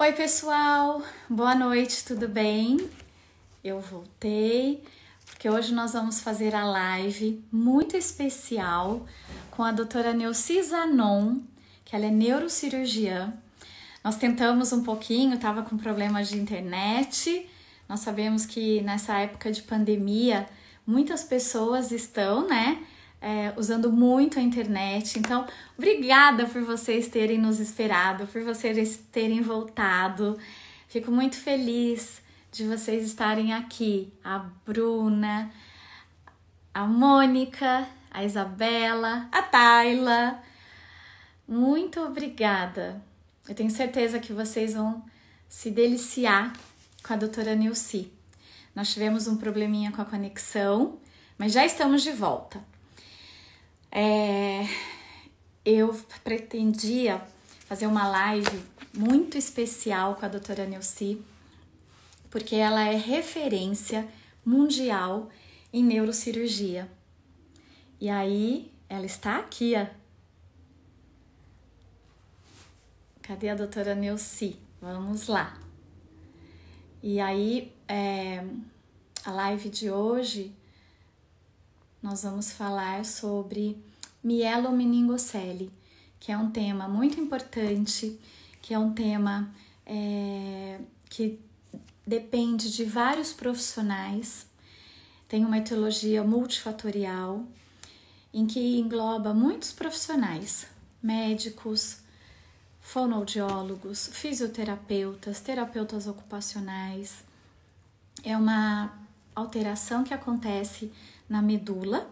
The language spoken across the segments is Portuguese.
Oi, pessoal! Boa noite, tudo bem? Eu voltei porque hoje nós vamos fazer a live muito especial com a doutora Neuci Zanon, que ela é neurocirurgiã. Nós tentamos um pouquinho, estava com problemas de internet. Nós sabemos que nessa época de pandemia muitas pessoas estão, usando muito a internet. Então, obrigada por vocês terem nos esperado, por vocês terem voltado. Fico muito feliz de vocês estarem aqui. A Bruna, a Mônica, a Isabela, a Tayla. Muito obrigada. Eu tenho certeza que vocês vão se deliciar com a doutora Neuci. Nós tivemos um probleminha com a conexão, mas já estamos de volta. Eu pretendia fazer uma live muito especial com a doutora Neuci, porque ela é referência mundial em neurocirurgia. E aí, ela está aqui, ó. Cadê a doutora Neuci? Vamos lá. E aí, a live de hoje, nós vamos falar sobre mielomeningocele, que é um tema muito importante, que é um tema que depende de vários profissionais, tem uma etiologia multifatorial, em que engloba muitos profissionais, médicos, fonoaudiólogos, fisioterapeutas, terapeutas ocupacionais. É uma alteração que acontece na medula.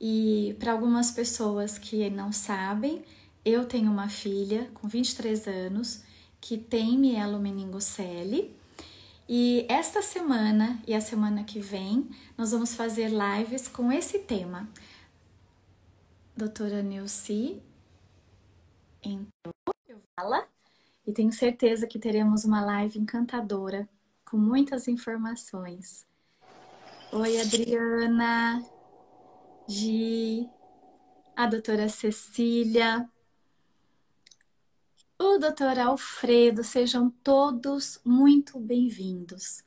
E para algumas pessoas que não sabem, eu tenho uma filha com 23 anos que tem mielomeningocele. E esta semana e a semana que vem, nós vamos fazer lives com esse tema. Doutora Neuci entrou, e tenho certeza que teremos uma live encantadora, com muitas informações. Oi, Adriana, Gi, a doutora Cecília, o doutor Alfredo, sejam todos muito bem-vindos.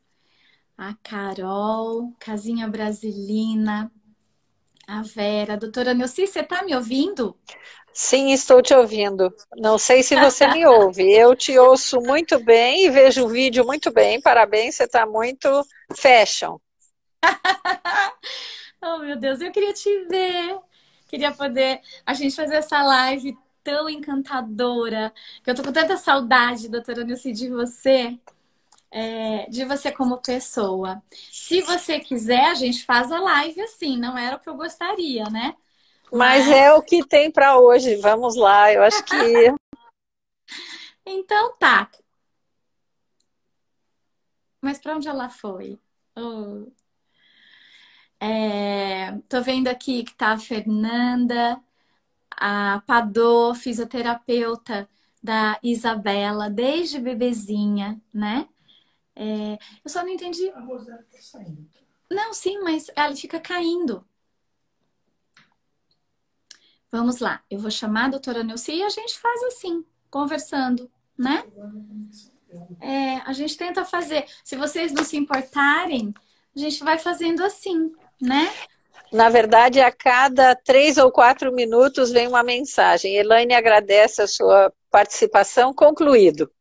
A Carol, Casinha Brasilina, a Vera, a doutora Neuci, você tá me ouvindo? Sim, estou te ouvindo. Não sei se você me ouve. Eu te ouço muito bem e vejo o vídeo muito bem. Parabéns, você está muito fashion. Oh, meu Deus, eu queria te ver. Queria poder a gente fazer essa live tão encantadora. Que eu tô com tanta saudade, doutora Neuci, de você como pessoa. Se você quiser, a gente faz a live assim. Não era o que eu gostaria, né? Mas é o que tem para hoje. Vamos lá, eu acho que... Então tá. Mas para onde ela foi? Oh. Tô vendo aqui que tá a Fernanda, a Padô, fisioterapeuta da Isabela, desde bebezinha, né? Eu só não entendi. A Rosana tá saindo. Não, sim, mas ela fica caindo. Vamos lá, eu vou chamar a doutora Neuci e a gente faz assim, conversando, né? A gente tenta fazer. Se vocês não se importarem, a gente vai fazendo assim, né? Na verdade, a cada 3 ou 4 minutos vem uma mensagem. Elaine agradece a sua participação, concluído.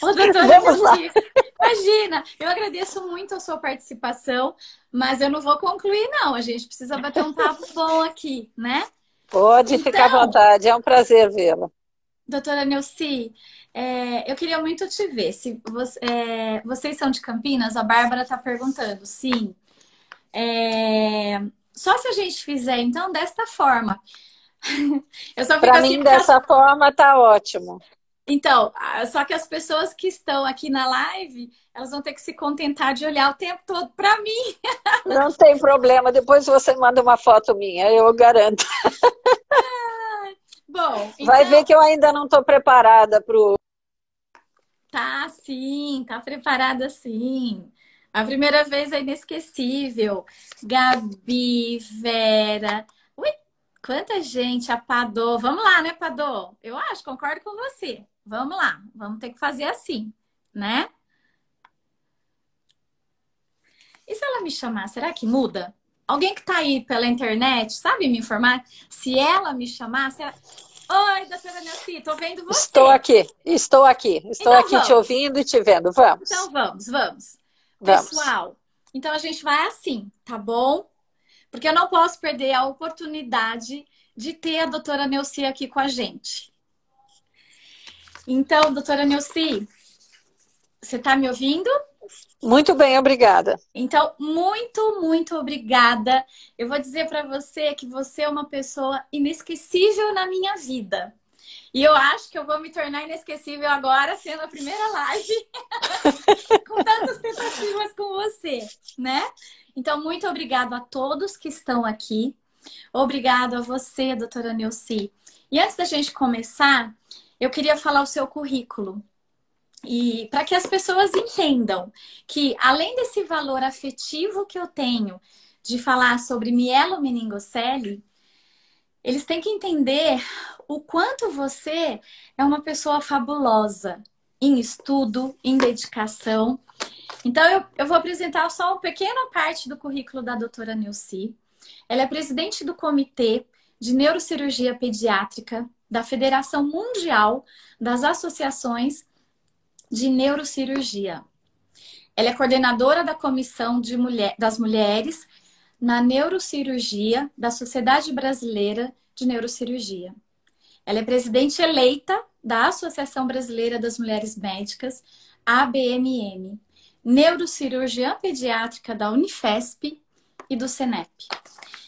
Ô, doutora Neuci, imagina, eu agradeço muito a sua participação, mas eu não vou concluir, não. A gente precisa bater um papo bom aqui, né? Pode ficar à vontade, é um prazer vê-la. Doutora Neuci, eu queria muito te ver. Se vocês são de Campinas? A Bárbara está perguntando. Sim. Só se a gente fizer, então, desta forma. Para mim, dessa forma, tá ótimo. Então, só que as pessoas que estão aqui na live, elas vão ter que se contentar de olhar o tempo todo para mim. Não tem problema, depois você manda uma foto minha, eu garanto. Bom, então... Vai ver que eu ainda não estou preparada para o... Tá, sim, tá preparada sim. A primeira vez é inesquecível. Gabi, Vera... Ui, Quanta gente, a Padô. Vamos lá, né, Padô? Eu acho, concordo com você. Vamos lá, vamos ter que fazer assim, né? E se ela me chamar, será que muda? Alguém que tá aí pela internet, sabe me informar? Se ela me chamar, oi, doutora Nelci, tô vendo Estou você. aqui, estou aqui, estou Então aqui te vamos. ouvindo e te vendo. Então Vamos, vamos. vamos. Pessoal, então a gente vai assim, tá bom? Porque eu não posso perder a oportunidade de ter a doutora Nelci aqui com a gente. Então, doutora Nelci, você tá me ouvindo? Muito bem, obrigada. Então, muito obrigada. Eu vou dizer para você que você é uma pessoa inesquecível na minha vida. E eu acho que eu vou me tornar inesquecível agora, sendo a primeira live com tantas tentativas com você, né? Então, muito obrigada a todos que estão aqui. Obrigado a você, doutora Nelci. E antes da gente começar, eu queria falar o seu currículo. E para que as pessoas entendam que, além desse valor afetivo que eu tenho de falar sobre mielomeningocele, eles têm que entender o quanto você é uma pessoa fabulosa em estudo, em dedicação. Então, eu vou apresentar só uma pequena parte do currículo da doutora Nelci. Ela é presidente do Comitê de Neurocirurgia Pediátrica da Federação Mundial das Associações de Neurocirurgia. Ela é coordenadora da Comissão das Mulheres na Neurocirurgia da Sociedade Brasileira de Neurocirurgia. Ela é presidente eleita da Associação Brasileira das Mulheres Médicas, ABMM, neurocirurgiã pediátrica da Unifesp e do Senep.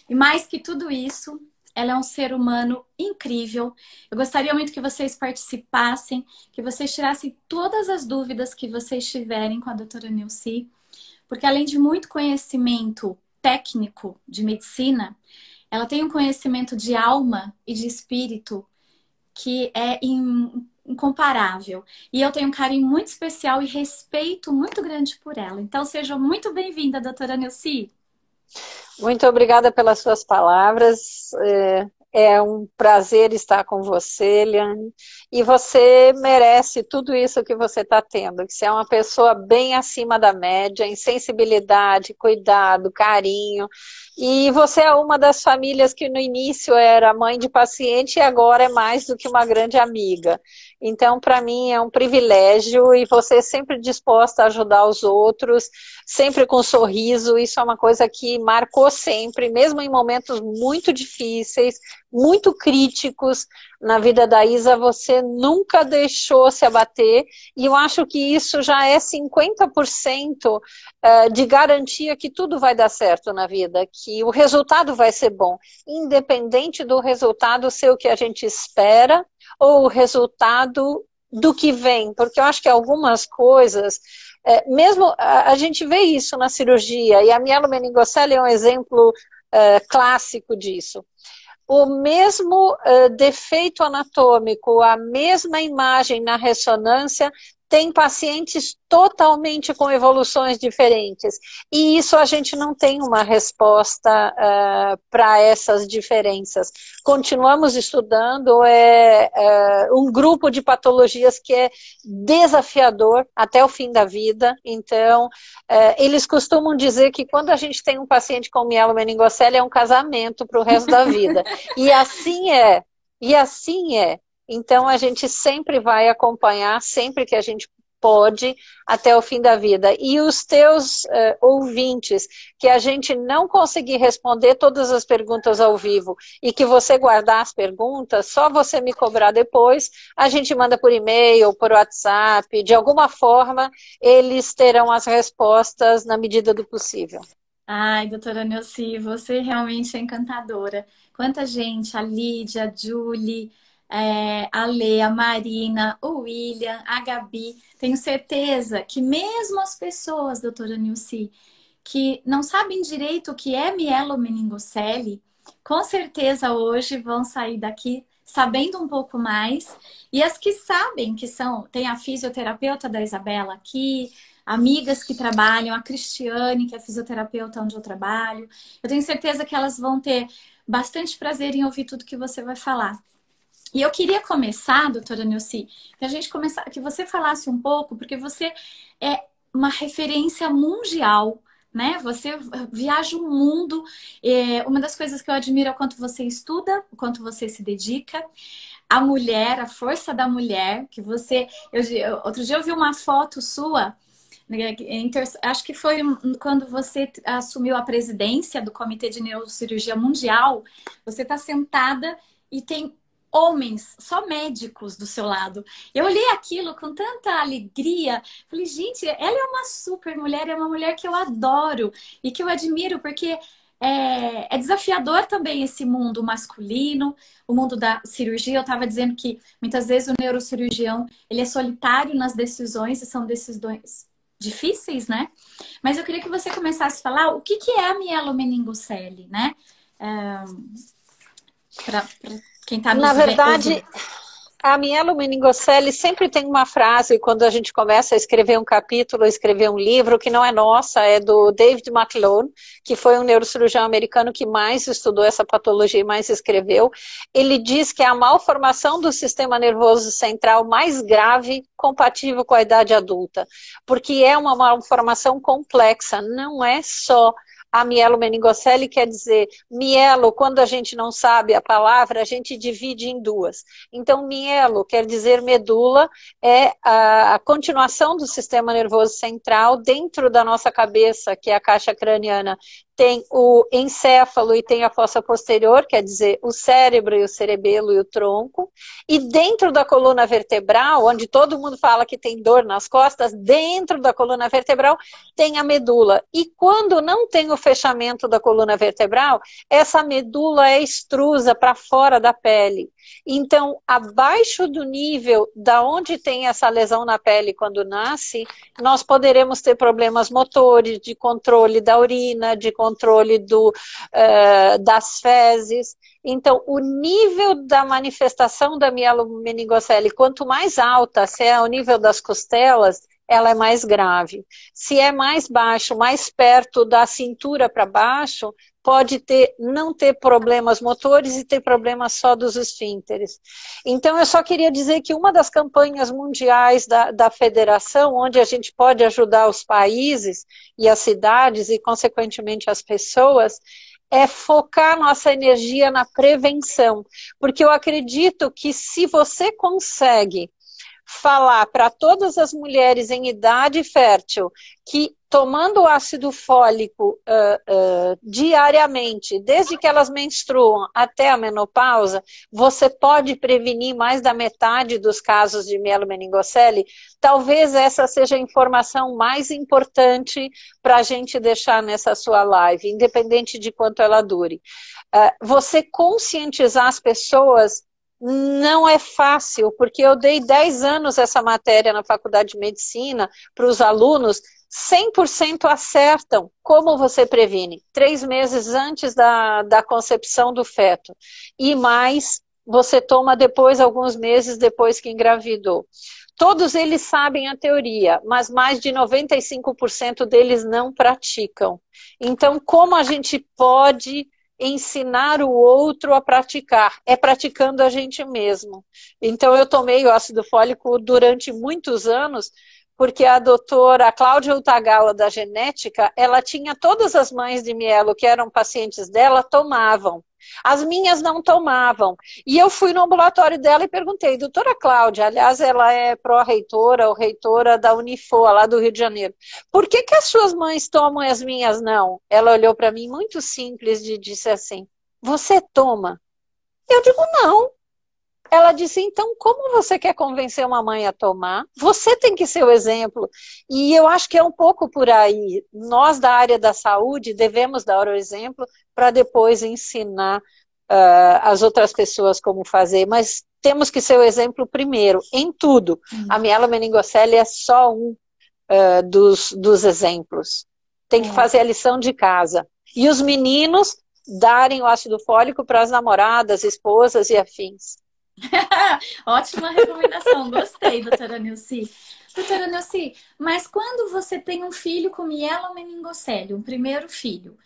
E mais que tudo isso, ela é um ser humano incrível. Eu gostaria muito que vocês participassem, que vocês tirassem todas as dúvidas que vocês tiverem com a doutora Nelci, porque além de muito conhecimento técnico de medicina, ela tem um conhecimento de alma e de espírito que é incomparável. E eu tenho um carinho muito especial e respeito muito grande por ela. Então, seja muito bem-vinda, doutora Nelci. Muito obrigada pelas suas palavras. É um prazer estar com você, Eliane. E você merece tudo isso que você está tendo. Você é uma pessoa bem acima da média, em sensibilidade, cuidado, carinho. E você é uma das famílias que no início era mãe de paciente e agora é mais do que uma grande amiga. Então, para mim, é um privilégio e você sempre disposta a ajudar os outros, sempre com um sorriso. Isso é uma coisa que marcou sempre, mesmo em momentos muito difíceis, muito críticos na vida da Isa, você nunca deixou se abater, e eu acho que isso já é 50% de garantia que tudo vai dar certo na vida, que o resultado vai ser bom, independente do resultado ser o que a gente espera, ou o resultado do que vem, porque eu acho que algumas coisas, mesmo a gente vê isso na cirurgia, e a mielomeningocele é um exemplo clássico disso. O mesmo defeito anatômico, a mesma imagem na ressonância, tem pacientes totalmente com evoluções diferentes. E isso a gente não tem uma resposta para essas diferenças. Continuamos estudando, um grupo de patologias que é desafiador até o fim da vida. Então, eles costumam dizer que quando a gente tem um paciente com mielomeningocele é um casamento para o resto da vida. E assim é. E assim é. Então, a gente sempre vai acompanhar, sempre que a gente pode, até o fim da vida. E os teus ouvintes, que a gente não conseguir responder todas as perguntas ao vivo e que você guardar as perguntas, só você me cobrar depois, a gente manda por e-mail, por WhatsApp, de alguma forma, eles terão as respostas na medida do possível. Ai, doutora Nelci, você realmente é encantadora. Quanta gente, a Lídia, a Julie, a Lê, a Marina, o William, a Gabi. Tenho certeza que mesmo as pessoas, doutora Nelci, que não sabem direito o que é mielomeningocele, com certeza hoje vão sair daqui sabendo um pouco mais. E as que sabem que tem a fisioterapeuta da Isabela aqui, amigas que trabalham, a Cristiane, que é fisioterapeuta onde eu trabalho. Eu tenho certeza que elas vão ter bastante prazer em ouvir tudo que você vai falar. E eu queria começar, doutora Nilce, que você falasse um pouco, porque você é uma referência mundial, né? Você viaja o mundo. Uma das coisas que eu admiro é o quanto você estuda, o quanto você se dedica. A mulher, a força da mulher, que você... outro dia eu vi uma foto sua, né, acho que foi quando você assumiu a presidência do Comitê de Neurocirurgia Mundial. Você está sentada e tem homens, só médicos do seu lado. Eu olhei aquilo com tanta alegria. Falei, gente, ela é uma super mulher, é uma mulher que eu adoro e que eu admiro, porque é desafiador também esse mundo masculino, o mundo da cirurgia. Eu estava dizendo que muitas vezes o neurocirurgião ele é solitário nas decisões e são decisões difíceis, né? Mas eu queria que você começasse a falar o que é a mielomeningocele, né? Para quem está nos Na verdade, ouvindo. a mielomeningocele sempre tem uma frase, quando a gente começa a escrever um capítulo, escrever um livro, que não é nossa, é do David McClone, que foi um neurocirurgião americano que mais estudou essa patologia e mais escreveu. Ele diz que é a malformação do sistema nervoso central mais grave compatível com a idade adulta, porque é uma malformação complexa, não é só a mielomeningocele, quer dizer, mielo, quando a gente não sabe a palavra, a gente divide em duas. Então, mielo quer dizer medula, é a continuação do sistema nervoso central dentro da nossa cabeça, que é a caixa craniana. Tem o encéfalo e tem a fossa posterior, quer dizer, o cérebro e o cerebelo e o tronco. E dentro da coluna vertebral, onde todo mundo fala que tem dor nas costas, dentro da coluna vertebral tem a medula. E quando não tem o fechamento da coluna vertebral, essa medula é extrusa para fora da pele. Então, abaixo do nível da onde tem essa lesão na pele quando nasce, nós poderemos ter problemas motores, de controle da urina, de controle das fezes. Então, o nível da manifestação da mielomeningocele, quanto mais alta, se é ao nível das costelas, ela é mais grave. Se é mais baixo, mais perto da cintura para baixo, pode não ter problemas motores e ter problemas só dos esfínteres. Então, eu só queria dizer que uma das campanhas mundiais da federação, onde a gente pode ajudar os países e as cidades e, consequentemente, as pessoas, é focar nossa energia na prevenção. Porque eu acredito que se você consegue falar para todas as mulheres em idade fértil que tomando ácido fólico diariamente, desde que elas menstruam até a menopausa, você pode prevenir mais da metade dos casos de mielomeningocele. Talvez essa seja a informação mais importante para a gente deixar nessa sua live, independente de quanto ela dure. Você conscientizar as pessoas não é fácil, porque eu dei 10 anos essa matéria na faculdade de medicina para os alunos, 100% acertam como você previne, 3 meses antes da concepção do feto, e mais você toma depois, alguns meses depois que engravidou. Todos eles sabem a teoria, mas mais de 95% deles não praticam. Então, como a gente pode ensinar o outro a praticar? É praticando a gente mesmo. Então, eu tomei o ácido fólico durante muitos anos, porque a doutora Cláudia Utagawa, da genética, ela tinha todas as mães de mielo que eram pacientes dela, tomavam. As minhas não tomavam. E eu fui no ambulatório dela e perguntei, doutora Cláudia, aliás, ela é pró-reitora ou reitora da Unifoa, lá do Rio de Janeiro, por que as suas mães tomam e as minhas não? Ela olhou para mim muito simples e disse assim, você toma? Eu digo, não. Ela disse, então, como você quer convencer uma mãe a tomar? Você tem que ser o exemplo. E eu acho que é um pouco por aí. Nós, da área da saúde, devemos dar o exemplo para depois ensinar as outras pessoas como fazer. Mas temos que ser o exemplo primeiro, em tudo. A mielomeningocele é só um dos exemplos. Tem que fazer a lição de casa. E os meninos darem o ácido fólico para as namoradas, esposas e afins. Ótima recomendação, gostei, doutora Nilce. Doutora Nilce, mas quando você tem um filho com mielomeningocele, um primeiro filho,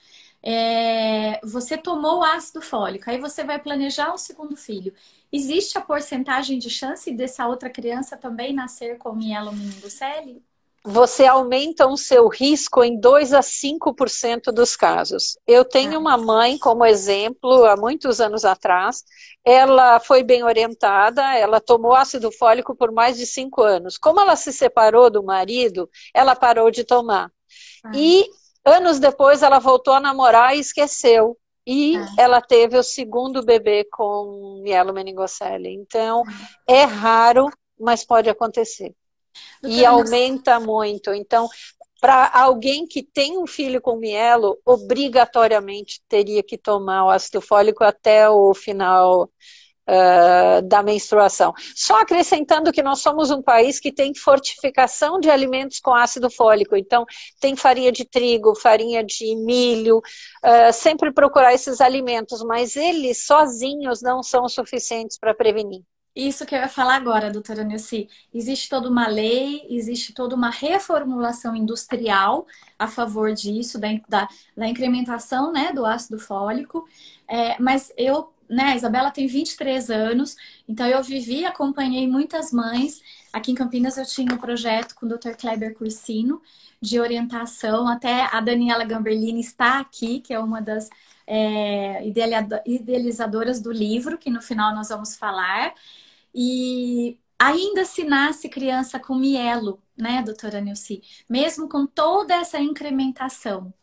você tomou o ácido fólico, aí você vai planejar um segundo filho. Existe a porcentagem de chance dessa outra criança também nascer com mielomeningocele? Você aumenta o seu risco em 2 a 5% dos casos. Eu tenho Ah, uma mãe, como exemplo, há muitos anos atrás, ela foi bem orientada, ela tomou ácido fólico por mais de 5 anos. Como ela se separou do marido, ela parou de tomar. ah, E anos depois ela voltou a namorar e esqueceu. E ah, ela teve o segundo bebê com mielomeningocele. Então, ah. é raro, mas pode acontecer e Doutora Nilce, aumenta muito. Então, para alguém que tem um filho com mielo, obrigatoriamente teria que tomar o ácido fólico até o final da menstruação. Só acrescentando que nós somos um país que tem fortificação de alimentos com ácido fólico, então tem farinha de trigo, farinha de milho, sempre procurar esses alimentos, mas eles sozinhos não são suficientes para prevenir. isso que eu ia falar agora, doutora Nilce. Existe toda uma lei, existe toda uma reformulação industrial a favor disso, da incrementação, né, do ácido fólico. Mas eu, né, a Isabela tem 23 anos, então eu vivi, acompanhei muitas mães. Aqui em Campinas eu tinha um projeto com o Dr. Kleber Cursino de orientação. Até a Daniela Gamberlini está aqui, que é uma das idealizadoras do livro, que no final nós vamos falar. E ainda se nasce criança com mielo, né, doutora Nilce? Mesmo com toda essa incrementação.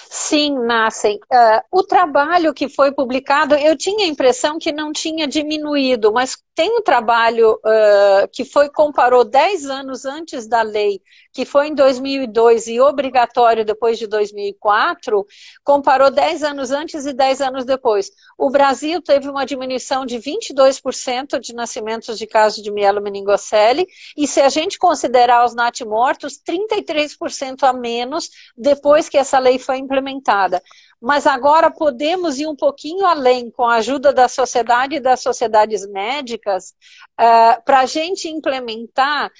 Sim, nascem. O trabalho que foi publicado, eu tinha a impressão que não tinha diminuído, mas tem um trabalho que comparou 10 anos antes da lei, que foi em 2002 e obrigatório depois de 2004, comparou 10 anos antes e 10 anos depois. O Brasil teve uma diminuição de 22% de nascimentos de casos de mielomeningocele, e se a gente considerar os natimortos, 33% a menos depois que essa lei foi implementada. Mas agora podemos ir um pouquinho além, com a ajuda da sociedade e das sociedades médicas, para a gente implementar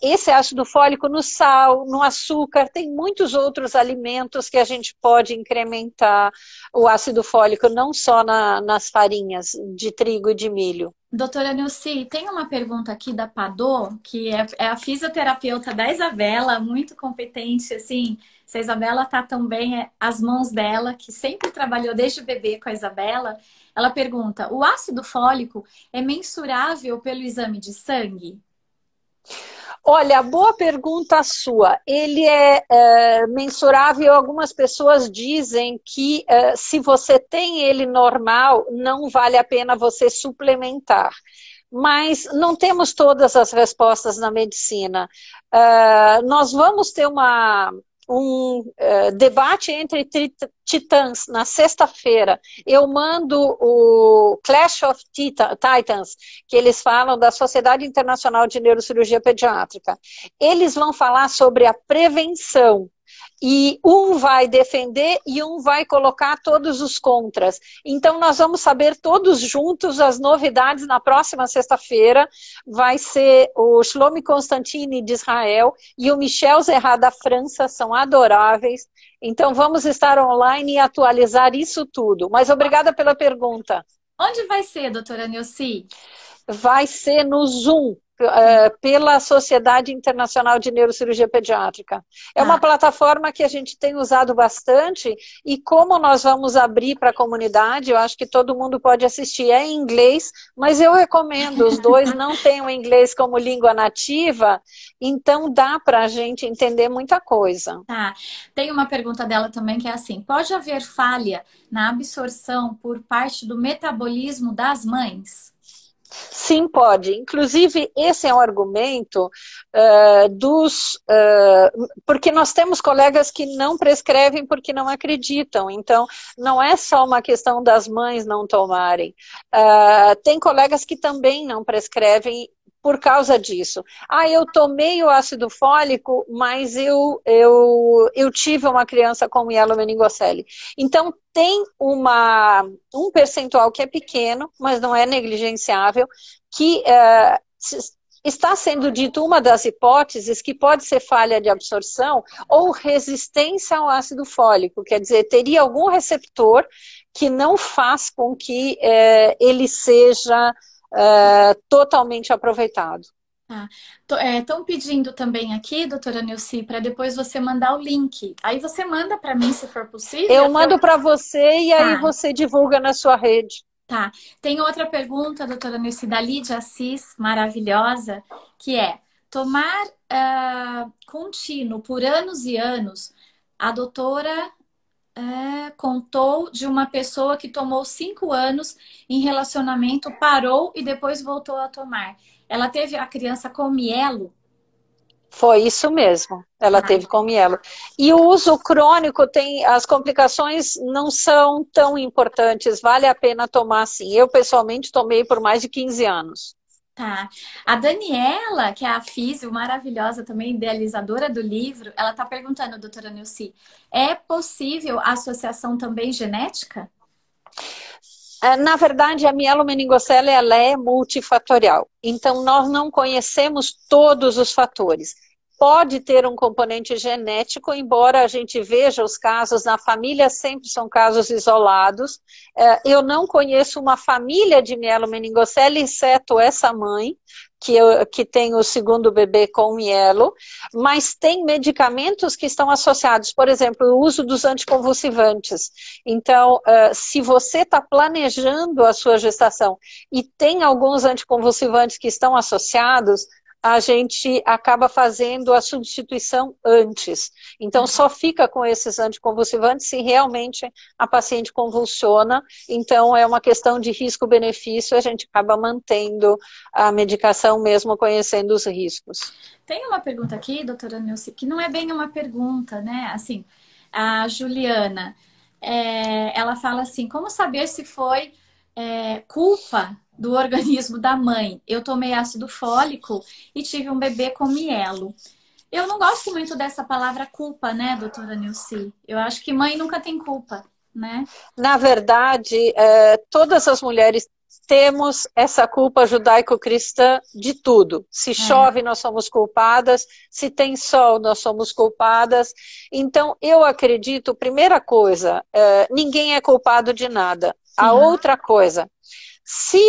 esse ácido fólico no sal, no açúcar, tem muitos outros alimentos que a gente pode incrementar o ácido fólico, não só nas farinhas de trigo e de milho. Doutora Nilce, tem uma pergunta aqui da Padô, que é a fisioterapeuta da Isabela, muito competente, assim. Se a Isabela tá tão bem, as mãos dela, que sempre trabalhou desde bebê com a Isabela, ela pergunta: o ácido fólico é mensurável pelo exame de sangue? Olha, boa pergunta sua. Ele é mensurável. Algumas pessoas dizem que se você tem ele normal, não vale a pena você suplementar. Mas não temos todas as respostas na medicina. Nós vamos ter um debate entre titãs na sexta-feira. Eu mando o Clash of Titans, que eles falam da Sociedade Internacional de Neurocirurgia Pediátrica. Eles vão falar sobre a prevenção. E um vai defender e um vai colocar todos os contras. Então, nós vamos saber todos juntos as novidades na próxima sexta-feira. Vai ser o Shlomi Constantini de Israel e o Michel Zerrat da França, são adoráveis. Então, vamos estar online e atualizar isso tudo. Mas obrigada pela pergunta. Onde vai ser, doutora Nilce? Vai ser no Zoom, pela Sociedade Internacional de Neurocirurgia Pediátrica. É uma Tá. plataforma que a gente tem usado bastante, e como nós vamos abrir para a comunidade, eu acho que todo mundo pode assistir. É em inglês, mas eu recomendo, os dois não têm o inglês como língua nativa, então dá para a gente entender muita coisa. Tá. Tem uma pergunta dela também que é assim: pode haver falha na absorção por parte do metabolismo das mães? Sim, pode. Inclusive, esse é um argumento porque nós temos colegas que não prescrevem porque não acreditam. Então, não é só uma questão das mães não tomarem. Tem colegas que também não prescrevem por causa disso. Eu tomei o ácido fólico, mas eu tive uma criança com mielomeningocele. Então, tem um percentual que é pequeno, mas não é negligenciável, que está sendo dito uma das hipóteses que pode ser falha de absorção ou resistência ao ácido fólico, quer dizer, teria algum receptor que não faz com que ele seja totalmente aproveitado. Estão pedindo também aqui, doutora Nilce, para depois você mandar o link. Aí você manda para mim, se for possível. Eu mando para você e aí você divulga na sua rede. Tá. Tem outra pergunta, doutora Nilce, da Lídia Assis, maravilhosa, que é: tomar contínuo por anos e anos, a doutora contou de uma pessoa que tomou 5 anos em relacionamento, parou e depois voltou a tomar. Ela teve a criança com mielo? Foi isso mesmo, ela teve com mielo. E o uso crônico as complicações não são tão importantes, vale a pena tomar sim. Eu pessoalmente tomei por mais de 15 anos. Tá. A Daniela, que é a físio maravilhosa, também idealizadora do livro, ela tá perguntando, doutora Nilce, é possível a associação também genética? Na verdade, a mielomeningocele ela é multifatorial. Então, nós não conhecemos todos os fatores. Pode ter um componente genético, embora a gente veja os casos na família, sempre são casos isolados. Eu não conheço uma família de mielomeningocele, exceto essa mãe, que tem o segundo bebê com mielo, mas tem medicamentos que estão associados, por exemplo, o uso dos anticonvulsivantes. Então, se você está planejando a sua gestação e tem alguns anticonvulsivantes que estão associados, a gente acaba fazendo a substituição antes. Então, só fica com esses anticonvulsivantes se realmente a paciente convulsiona. Então, é uma questão de risco-benefício, a gente acaba mantendo a medicação mesmo conhecendo os riscos. Tem uma pergunta aqui, doutora Nilce, que não é bem uma pergunta, né? Assim, a Juliana, ela fala assim, como saber se foi culpa do organismo da mãe? Eu tomei ácido fólico e tive um bebê com mielo. Eu não gosto muito dessa palavra culpa, né, doutora Nilce? Eu acho que mãe nunca tem culpa, né? Na verdade, todas as mulheres temos essa culpa judaico-cristã de tudo. Se chove, nós somos culpadas. Se tem sol, nós somos culpadas. Então, eu acredito, primeira coisa, ninguém é culpado de nada. Sim. A outra coisa, se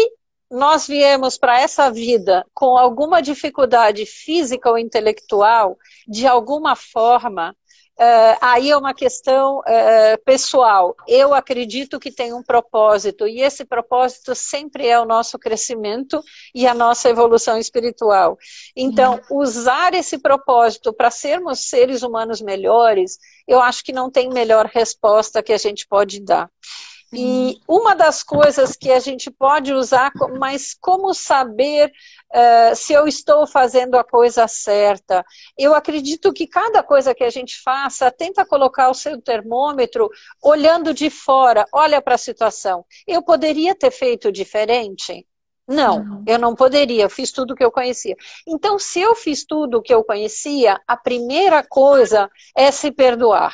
nós viemos para essa vida com alguma dificuldade física ou intelectual, de alguma forma, aí é uma questão pessoal. Eu acredito que tem um propósito, e esse propósito sempre é o nosso crescimento e a nossa evolução espiritual. Então, usar esse propósito para sermos seres humanos melhores, eu acho que não tem melhor resposta que a gente pode dar. E uma das coisas que a gente pode usar, mas como saber se eu estou fazendo a coisa certa? Eu acredito que cada coisa que a gente faça, tenta colocar o seu termômetro olhando de fora, olha para a situação. Eu poderia ter feito diferente? Não, eu não poderia, eu fiz tudo o que eu conhecia. Então, se eu fiz tudo o que eu conhecia, a primeira coisa é se perdoar.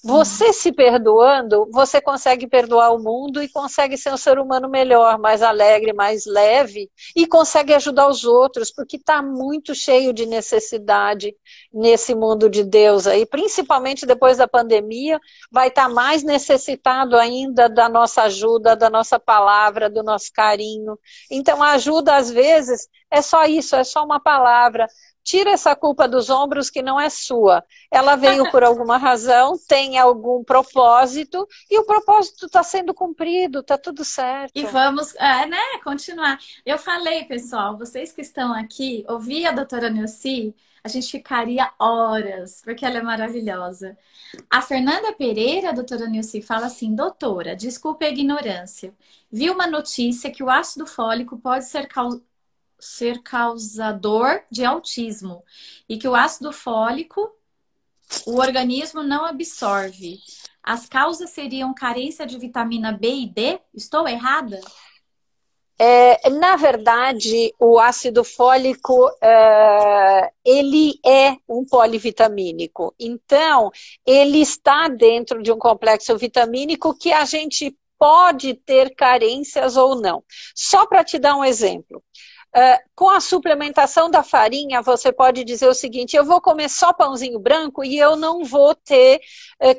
Você se perdoando, você consegue perdoar o mundo e consegue ser um ser humano melhor, mais alegre, mais leve, e consegue ajudar os outros, porque está muito cheio de necessidade nesse mundo de Deus aí, principalmente depois da pandemia, vai estar mais necessitado ainda da nossa ajuda, da nossa palavra, do nosso carinho. Então a ajuda às vezes é só isso, é só uma palavra. Tira essa culpa dos ombros que não é sua. Ela veio por alguma razão, tem algum propósito, e o propósito está sendo cumprido, está tudo certo. E vamos, continuar. Eu falei, pessoal, vocês que estão aqui, ouvir a doutora Nilce, a gente ficaria horas, porque ela é maravilhosa. A Fernanda Pereira, doutora Nilce, fala assim, doutora, desculpe a ignorância. Vi uma notícia que o ácido fólico pode ser causador de autismo e que o ácido fólico o organismo não absorve. As causas seriam carência de vitamina B e D? Estou errada? Na verdade, o ácido fólico, ele é um polivitamínico. Então, ele está dentro de um complexo vitamínico que a gente pode ter carências ou não. Só para te dar um exemplo. Com a suplementação da farinha, você pode dizer o seguinte: eu vou comer só pãozinho branco e eu não vou ter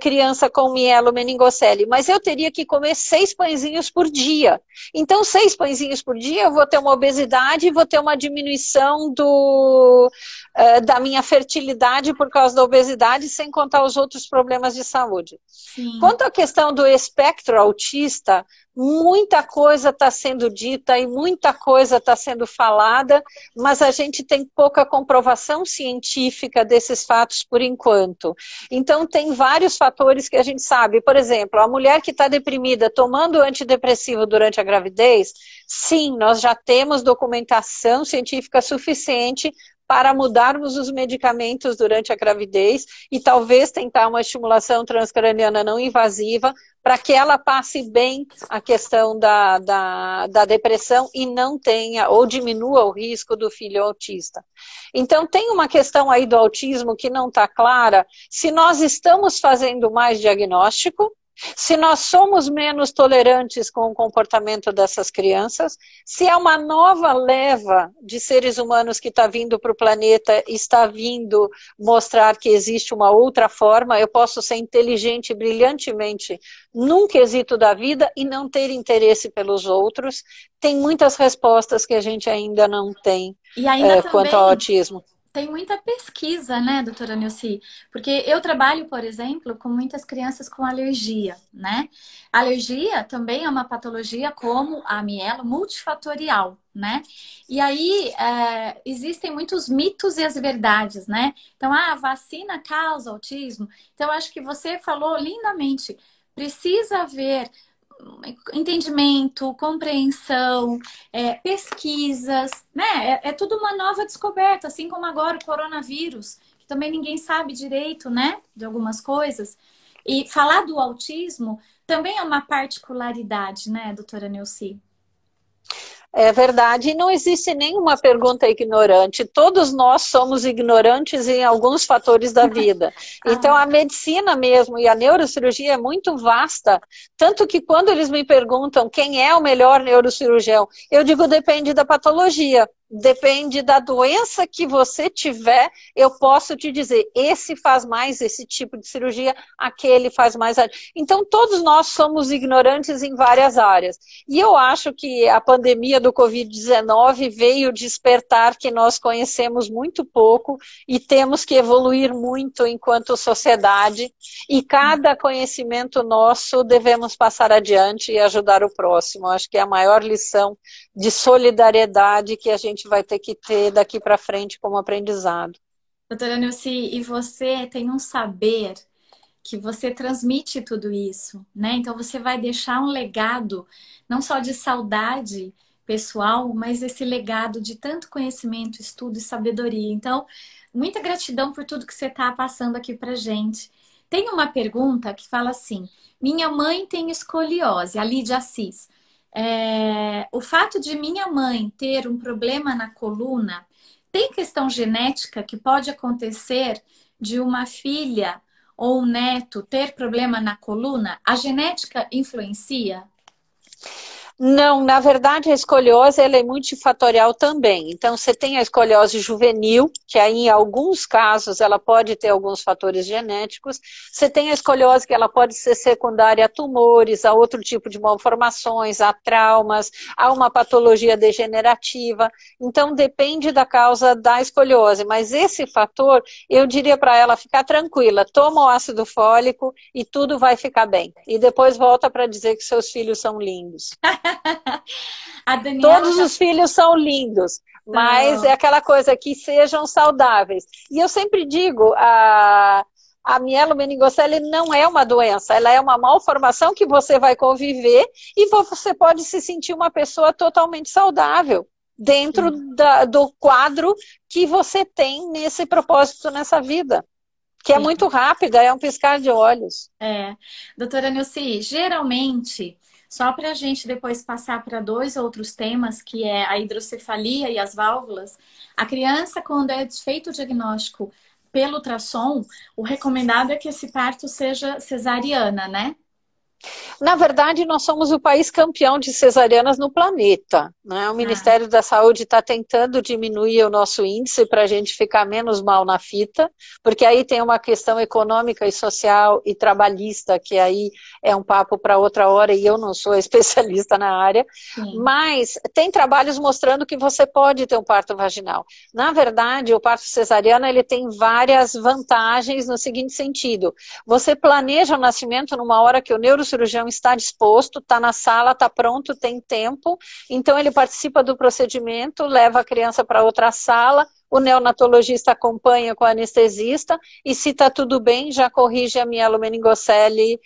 criança com mielomeningocele, mas eu teria que comer 6 pãezinhos por dia. Então, 6 pãezinhos por dia, eu vou ter uma obesidade e vou ter uma diminuição da minha fertilidade por causa da obesidade, sem contar os outros problemas de saúde. Sim. Quanto à questão do espectro autista, muita coisa está sendo dita e muita coisa está sendo falada, mas a gente tem pouca comprovação científica desses fatos por enquanto. Então, tem vários fatores que a gente sabe. Por exemplo, a mulher que está deprimida tomando antidepressivo durante a gravidez, sim, nós já temos documentação científica suficiente para mudarmos os medicamentos durante a gravidez e talvez tentar uma estimulação transcraniana não invasiva para que ela passe bem a questão da depressão e não tenha ou diminua o risco do filho autista. Então tem uma questão aí do autismo que não está clara, se nós estamos fazendo mais diagnóstico, se nós somos menos tolerantes com o comportamento dessas crianças, se é uma nova leva de seres humanos que está vindo para o planeta, está vindo mostrar que existe uma outra forma, eu posso ser inteligente brilhantemente num quesito da vida e não ter interesse pelos outros. Tem muitas respostas que a gente ainda não tem E ainda quanto ao também autismo. tem muita pesquisa, né, doutora Nilce? Porque eu trabalho, por exemplo, com muitas crianças com alergia, né? Alergia também é uma patologia como a mielo multifatorial, né? E aí existem muitos mitos e as verdades, né? Então, a vacina causa autismo. Então, acho que você falou lindamente. Precisa haver entendimento, compreensão, pesquisas, né? É tudo uma nova descoberta, assim como agora o coronavírus, que também ninguém sabe direito, né? De algumas coisas. E falar do autismo também é uma particularidade, né, doutora Nilce? É verdade, e não existe nenhuma pergunta ignorante. Todos nós somos ignorantes em alguns fatores da vida. Então, Ah, a medicina mesmo e a neurocirurgia é muito vasta. Tanto que quando eles me perguntam quem é o melhor neurocirurgião, eu digo depende da patologia. Depende da doença que você tiver, eu posso te dizer, esse faz mais esse tipo de cirurgia, aquele faz mais. Então, todos nós somos ignorantes em várias áreas. E eu acho que a pandemia do Covid-19 veio despertar que nós conhecemos muito pouco e temos que evoluir muito enquanto sociedade. E cada conhecimento nosso devemos passar adiante e ajudar o próximo. Acho que é a maior lição de solidariedade que a gente vai ter que ter daqui para frente como aprendizado. doutora Nilce, e você tem um saber que você transmite tudo isso, né? Então você vai deixar um legado não só de saudade pessoal, mas esse legado de tanto conhecimento, estudo e sabedoria. Então, muita gratidão por tudo que você está passando aqui pra gente. Tem uma pergunta que fala assim: minha mãe tem escoliose, a Lídia Assis. O fato de minha mãe ter um problema na coluna, tem questão genética que pode acontecer de uma filha ou um neto ter problema na coluna? A genética influencia? Não, na verdade a escoliose ela é multifatorial também. Então você tem a escoliose juvenil, que aí em alguns casos ela pode ter alguns fatores genéticos. Você tem a escoliose que ela pode ser secundária a tumores, a outro tipo de malformações, a traumas, a uma patologia degenerativa. Então depende da causa da escoliose, mas esse fator eu diria para ela ficar tranquila, toma o ácido fólico e tudo vai ficar bem. E depois volta para dizer que seus filhos são lindos. A Daniela Todos tá... os filhos são lindos, mas é aquela coisa que sejam saudáveis. E eu sempre digo, a mielomeningocele não é uma doença, ela é uma malformação que você vai conviver e você pode se sentir uma pessoa totalmente saudável dentro Sim, do quadro que você tem nesse propósito nessa vida, que é sim. muito rápida, é um piscar de olhos. Doutora Nilce, geralmente, só para a gente depois passar para dois outros temas, que é a hidrocefalia e as válvulas, a criança, quando é feito o diagnóstico pelo ultrassom, o recomendado é que esse parto seja cesariana, né? Na verdade, nós somos o país campeão de cesarianas no planeta, né? O Ah, Ministério da Saúde está tentando diminuir o nosso índice para a gente ficar menos mal na fita, porque aí tem uma questão econômica e social e trabalhista, que aí é um papo para outra hora e eu não sou especialista na área, sim. mas tem trabalhos mostrando que você pode ter um parto vaginal. Na verdade, o parto cesariano ele tem várias vantagens no seguinte sentido: você planeja o nascimento numa hora que o neurocirurgião está disposto, está na sala, está pronto, tem tempo, então ele participa do procedimento, leva a criança para outra sala, o neonatologista acompanha com o anestesista e se está tudo bem, já corrige a mielomeningocele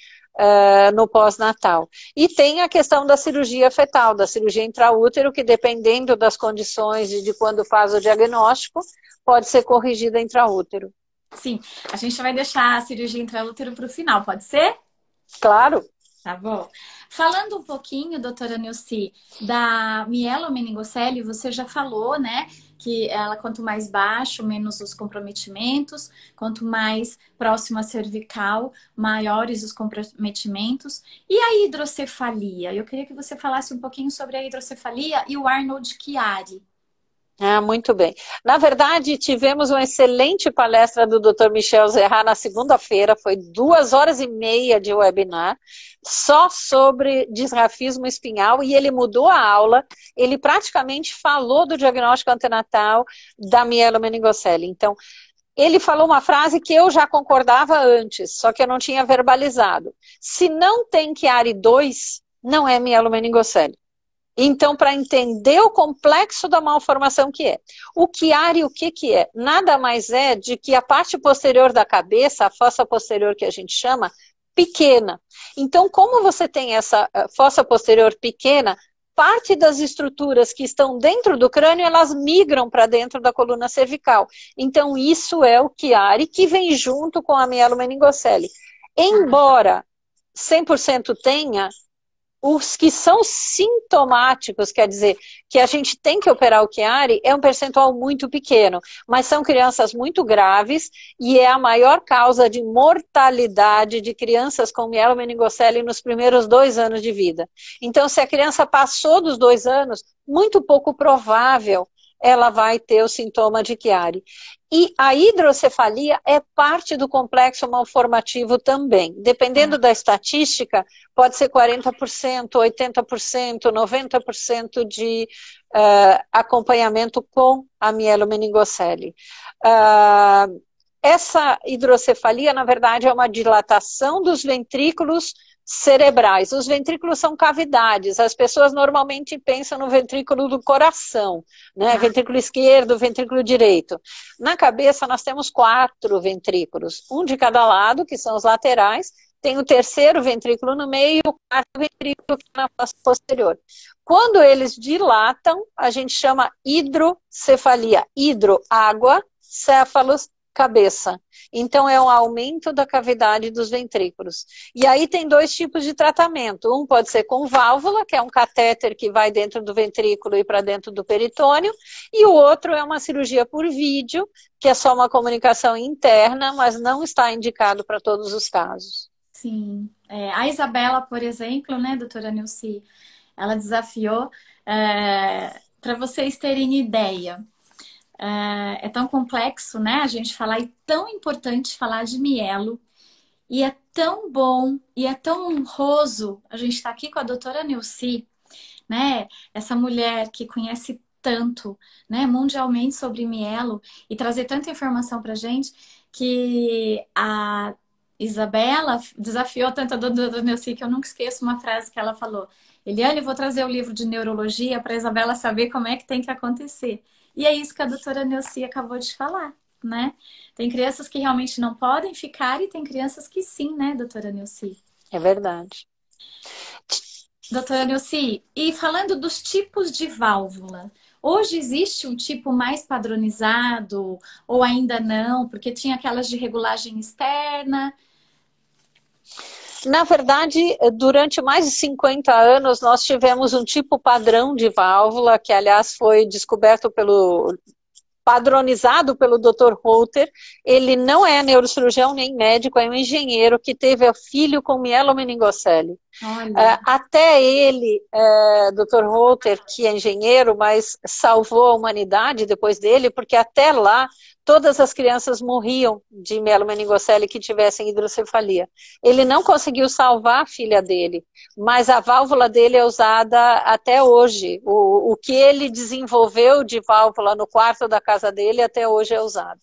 no pós-natal. E tem a questão da cirurgia fetal, da cirurgia intraútero, que dependendo das condições e de quando faz o diagnóstico, pode ser corrigida intraútero. Sim, a gente vai deixar a cirurgia intraútero para o final, pode ser? Claro. Tá bom. Falando um pouquinho, doutora Nilce, da mielomeningocele, você já falou, né, que ela quanto mais baixo, menos os comprometimentos, quanto mais próximo à cervical, maiores os comprometimentos. E a hidrocefalia? Eu queria que você falasse um pouquinho sobre a hidrocefalia e o Arnold Chiari. Ah, muito bem. Na verdade, tivemos uma excelente palestra do Dr. Michel Zerrat na segunda-feira, foi 2 horas e meia de webinar, só sobre disrafismo espinhal, e ele mudou a aula, ele praticamente falou do diagnóstico antenatal da mielomeningocele. Então, ele falou uma frase que eu já concordava antes, só que eu não tinha verbalizado. Se não tem Chiari 2, não é mielomeningocele. Então, para entender o complexo da malformação que é. O Chiari, o que que é? Nada mais é de que a parte posterior da cabeça, a fossa posterior que a gente chama, pequena. Então, como você tem essa fossa posterior pequena, parte das estruturas que estão dentro do crânio, elas migram para dentro da coluna cervical. Então, isso é o Chiari, que vem junto com a mielomeningocele. Embora 100% tenha, os que são sintomáticos, quer dizer, que a gente tem que operar o Chiari, é um percentual muito pequeno, mas são crianças muito graves e é a maior causa de mortalidade de crianças com mielomeningocele nos primeiros 2 anos de vida. Então, se a criança passou dos 2 anos, muito pouco provável ela vai ter o sintoma de Chiari. E a hidrocefalia é parte do complexo malformativo também. Dependendo da estatística, pode ser 40%, 80%, 90% de acompanhamento com a mielomeningocele. Essa hidrocefalia, na verdade, é uma dilatação dos ventrículos cerebrais. Os ventrículos são cavidades. As pessoas normalmente pensam no ventrículo do coração, né? Ventrículo esquerdo, ventrículo direito. Na cabeça nós temos 4 ventrículos, um de cada lado, que são os laterais, tem o terceiro ventrículo no meio e o quarto ventrículo que é na face posterior. Quando eles dilatam, a gente chama hidrocefalia. Hidro, água, céfalos, cabeça. Então, é um aumento da cavidade dos ventrículos. E aí tem 2 tipos de tratamento. Um pode ser com válvula, que é um catéter que vai dentro do ventrículo e para dentro do peritônio, e o outro é uma cirurgia por vídeo, que é só uma comunicação interna, mas não está indicado para todos os casos. Sim. A Isabela, por exemplo, né, doutora Nilce, ela desafiou, para vocês terem ideia. É tão complexo, né? A gente falar, e tão importante falar de mielo. E é tão bom, e é tão honroso a gente estar aqui com a doutora Nilce, né? Essa mulher que conhece tanto, né, mundialmente sobre mielo e trazer tanta informação pra gente, que a Isabela desafiou tanto a doutora Nilce que eu nunca esqueço uma frase que ela falou. Eliane, eu vou trazer o livro de neurologia para a Isabela saber como é que tem que acontecer. E é isso que a doutora Nilce acabou de falar, né? Tem crianças que realmente não podem ficar e tem crianças que sim, né, doutora Nilce? É verdade. Doutora Nilce, e falando dos tipos de válvula, hoje existe um tipo mais padronizado ou ainda não? Porque tinha aquelas de regulagem externa. Na verdade, durante mais de 50 anos, nós tivemos um tipo padrão de válvula, que aliás foi descoberto padronizado pelo Dr. Holter. Ele não é neurocirurgião nem médico, é um engenheiro que teve filho com mielomeningocele. Olha, Até ele, Dr. Holter, que é engenheiro, mas salvou a humanidade depois dele, porque até lá todas as crianças morriam de mielomeningocele que tivessem hidrocefalia. Ele não conseguiu salvar a filha dele, mas a válvula dele é usada até hoje. O que ele desenvolveu de válvula no quarto da casa dele até hoje é usado.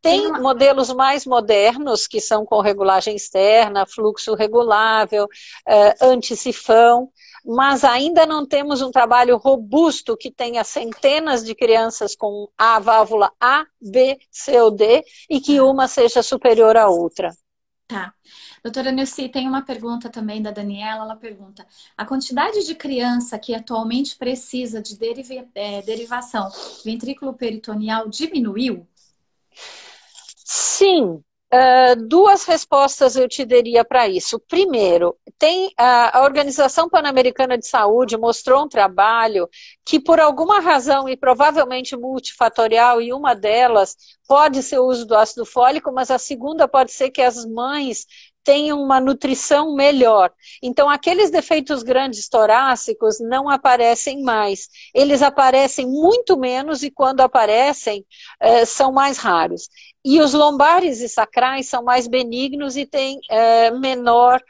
tem Tem uma. modelos mais modernos, que são com regulagem externa, fluxo regulável, anti-sifão, mas ainda não temos um trabalho robusto que tenha centenas de crianças com a válvula A, B, C ou D e que Tá, uma seja superior à outra. tá. Doutora Nilce, tem uma pergunta também da Daniela. Ela pergunta: a quantidade de criança que atualmente precisa de derivação ventrículo-peritoneal diminuiu? Sim, duas respostas eu te daria para isso. Primeiro, tem a Organização Pan-Americana de Saúde mostrou um trabalho que, por alguma razão, e provavelmente multifatorial, e uma delas pode ser o uso do ácido fólico, mas a segunda pode ser que as mães tenham uma nutrição melhor. Então, aqueles defeitos grandes torácicos não aparecem mais. Eles aparecem muito menos e, quando aparecem, são mais raros. E os lombares e sacrais são mais benignos e têm menor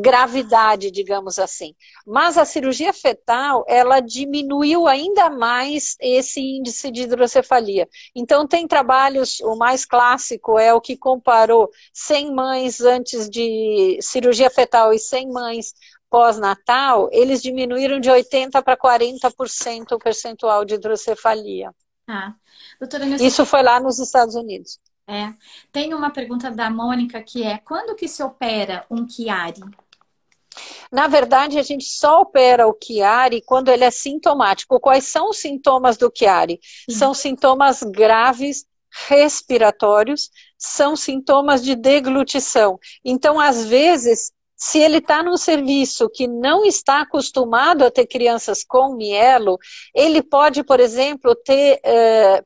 gravidade, digamos assim. Mas a cirurgia fetal, ela diminuiu ainda mais esse índice de hidrocefalia. Então, tem trabalhos, o mais clássico é o que comparou 100 mães antes de cirurgia fetal e 100 mães pós-natal, eles diminuíram de 80% para 40% o percentual de hidrocefalia. Tá. Doutora Nilce, Isso foi lá nos Estados Unidos. é, tem uma pergunta da Mônica que é: quando que se opera um Chiari? Na verdade, a gente só opera o Chiari quando ele é sintomático. Quais são os sintomas do Chiari? Sim. São sintomas graves respiratórios, são sintomas de deglutição. Então, às vezes, se ele está num serviço que não está acostumado a ter crianças com mielo, ele pode, por exemplo, ter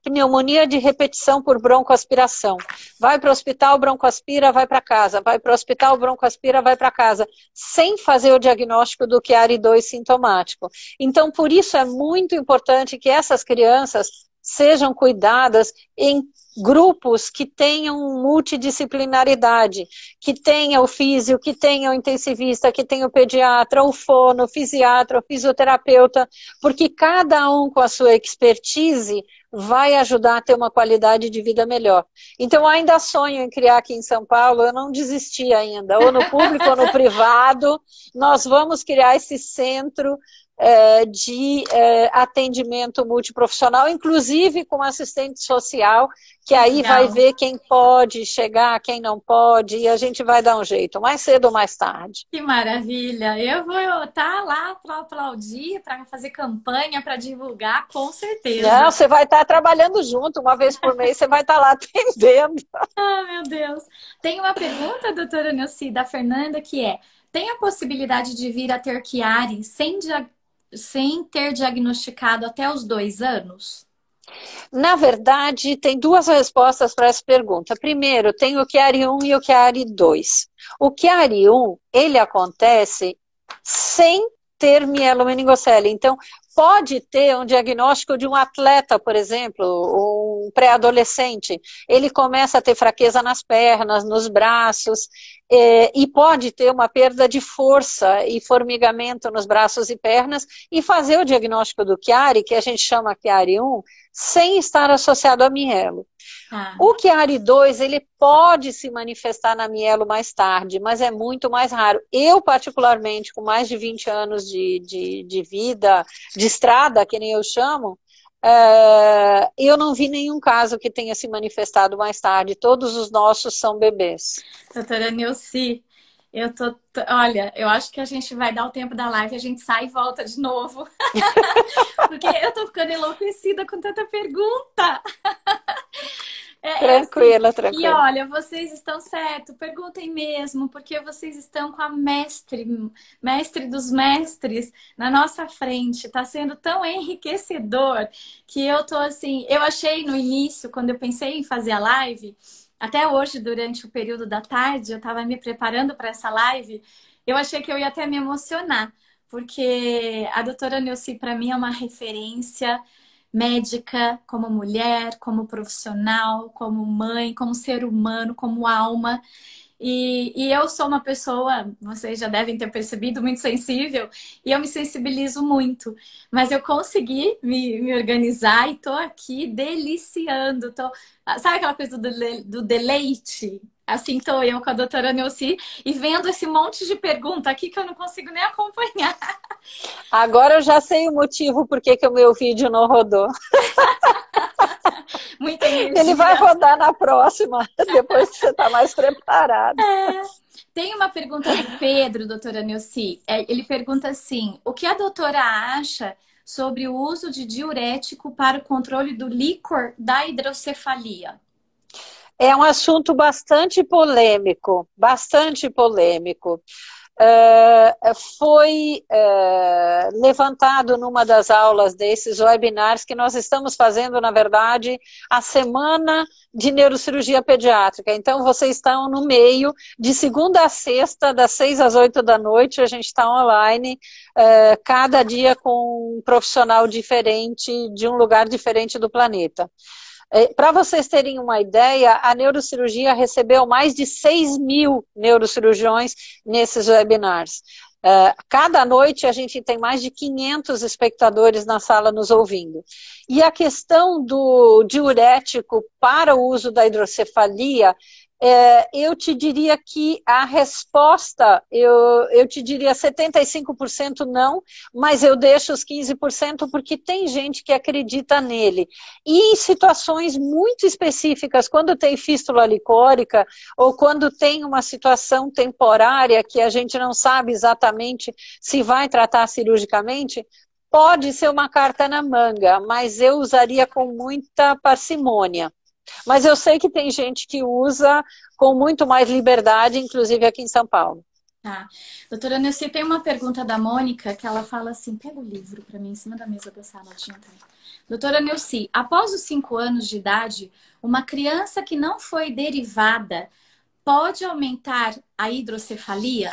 pneumonia de repetição por broncoaspiração. Vai para o hospital, broncoaspira, vai para casa. Vai para o hospital, broncoaspira, vai para casa. Sem fazer o diagnóstico do Chiari 2 sintomático. Então, por isso é muito importante que essas crianças sejam cuidadas em grupos que tenham multidisciplinaridade, que tenha o físio, que tenha o intensivista, que tenha o pediatra, o fono, o fisiatra, o fisioterapeuta, porque cada um com a sua expertise vai ajudar a ter uma qualidade de vida melhor. Então, ainda sonho em criar aqui em São Paulo, eu não desisti ainda, ou no público ou no privado, nós vamos criar esse centro de atendimento multiprofissional, inclusive com assistente social, que aí vai Legal. ver quem pode chegar, quem não pode, e a gente vai dar um jeito, mais cedo ou mais tarde. Que maravilha! Eu vou estar lá para aplaudir, para fazer campanha, para divulgar, com Não, certeza. você vai estar trabalhando junto, uma vez por mês você vai estar lá atendendo. Ah, meu Deus! Tem uma pergunta, doutora Nilce, da Fernanda, que é: tem a possibilidade de vir a ter Chiari sem ter diagnosticado até os 2 anos? Na verdade, tem duas respostas para essa pergunta. Primeiro, tem o Chiari 1 e o Chiari 2. O Chiari 1, ele acontece sem ter mielomeningocele. Então, pode ter um diagnóstico de um atleta, por exemplo, um pré-adolescente. Ele começa a ter fraqueza nas pernas, nos braços, e pode ter uma perda de força e formigamento nos braços e pernas, e fazer o diagnóstico do Chiari, que a gente chama Chiari 1, sem estar associado a mielo. Tá. O Chiari 2, ele pode se manifestar na mielo mais tarde, mas é muito mais raro. Eu, particularmente, com mais de 20 anos de vida, de estrada, que nem eu chamo, eu não vi nenhum caso que tenha se manifestado mais tarde. Todos os nossos são bebês. Doutora Nilce, olha, eu acho que a gente vai dar o tempo da live, a gente sai e volta de novo. Porque eu tô ficando enlouquecida com tanta pergunta. É assim. Tranquila, E tranquila. olha, vocês estão certo, perguntem mesmo, porque vocês estão com a mestre dos mestres na nossa frente. Tá sendo tão enriquecedor que eu tô assim, eu achei no início, quando eu pensei em fazer a live, até hoje, durante o período da tarde, eu estava me preparando para essa live. Eu achei que eu ia até me emocionar, porque a doutora Neuci, para mim, é uma referência médica, como mulher, como profissional, como mãe, como ser humano, como alma. E eu sou uma pessoa, vocês já devem ter percebido, muito sensível, e eu me sensibilizo muito. Mas eu consegui me organizar e tô aqui deliciando. Sabe aquela coisa do deleite? Assim tô eu com a doutora Neuci e vendo esse monte de pergunta aqui que eu não consigo nem acompanhar. Agora eu já sei o motivo por que que o meu vídeo não rodou. Muita Ele vai energia. rodar na próxima, depois que você está mais preparado. Tem uma pergunta do Pedro, doutora Neuci. Ele pergunta assim: o que a doutora acha sobre o uso de diurético para o controle do líquor da hidrocefalia? É um assunto bastante polêmico, bastante polêmico. Foi levantado numa das aulas desses webinars que nós estamos fazendo, na verdade, a semana de neurocirurgia pediátrica. Então, vocês estão no meio, de segunda a sexta, das 6 às 8 da noite, a gente está online, cada dia com um profissional diferente, de um lugar diferente do planeta. Para vocês terem uma ideia, a neurocirurgia recebeu mais de 6.000 neurocirurgiões nesses webinars. Cada noite a gente tem mais de 500 espectadores na sala nos ouvindo. E a questão do diurético para o uso da hidrocefalia, eu te diria que a resposta, eu te diria 75% não, mas eu deixo os 15% porque tem gente que acredita nele. E em situações muito específicas, quando tem fístula licórica ou quando tem uma situação temporária que a gente não sabe exatamente se vai tratar cirurgicamente, pode ser uma carta na manga, mas eu usaria com muita parcimônia. Mas eu sei que tem gente que usa com muito mais liberdade, inclusive aqui em São Paulo. Tá. Doutora Neuci, tem uma pergunta da Mônica que ela fala assim: pega o livro para mim em cima da mesa da sala de jantar. Doutora Neuci, após os 5 anos de idade, uma criança que não foi derivada pode aumentar a hidrocefalia?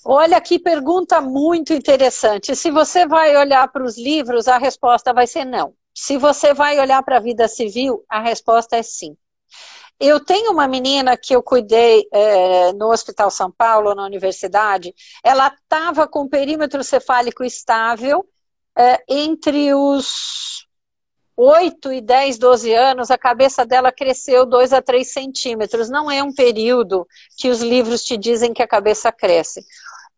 Olha que pergunta muito interessante. Se você vai olhar para os livros, a resposta vai ser não. Se você vai olhar para a vida civil, a resposta é sim. Eu tenho uma menina que eu cuidei no Hospital São Paulo, na universidade, ela estava com perímetro cefálico estável entre os 8 e 10, 12 anos, a cabeça dela cresceu 2 a 3 centímetros. Não é um período que os livros te dizem que a cabeça cresce.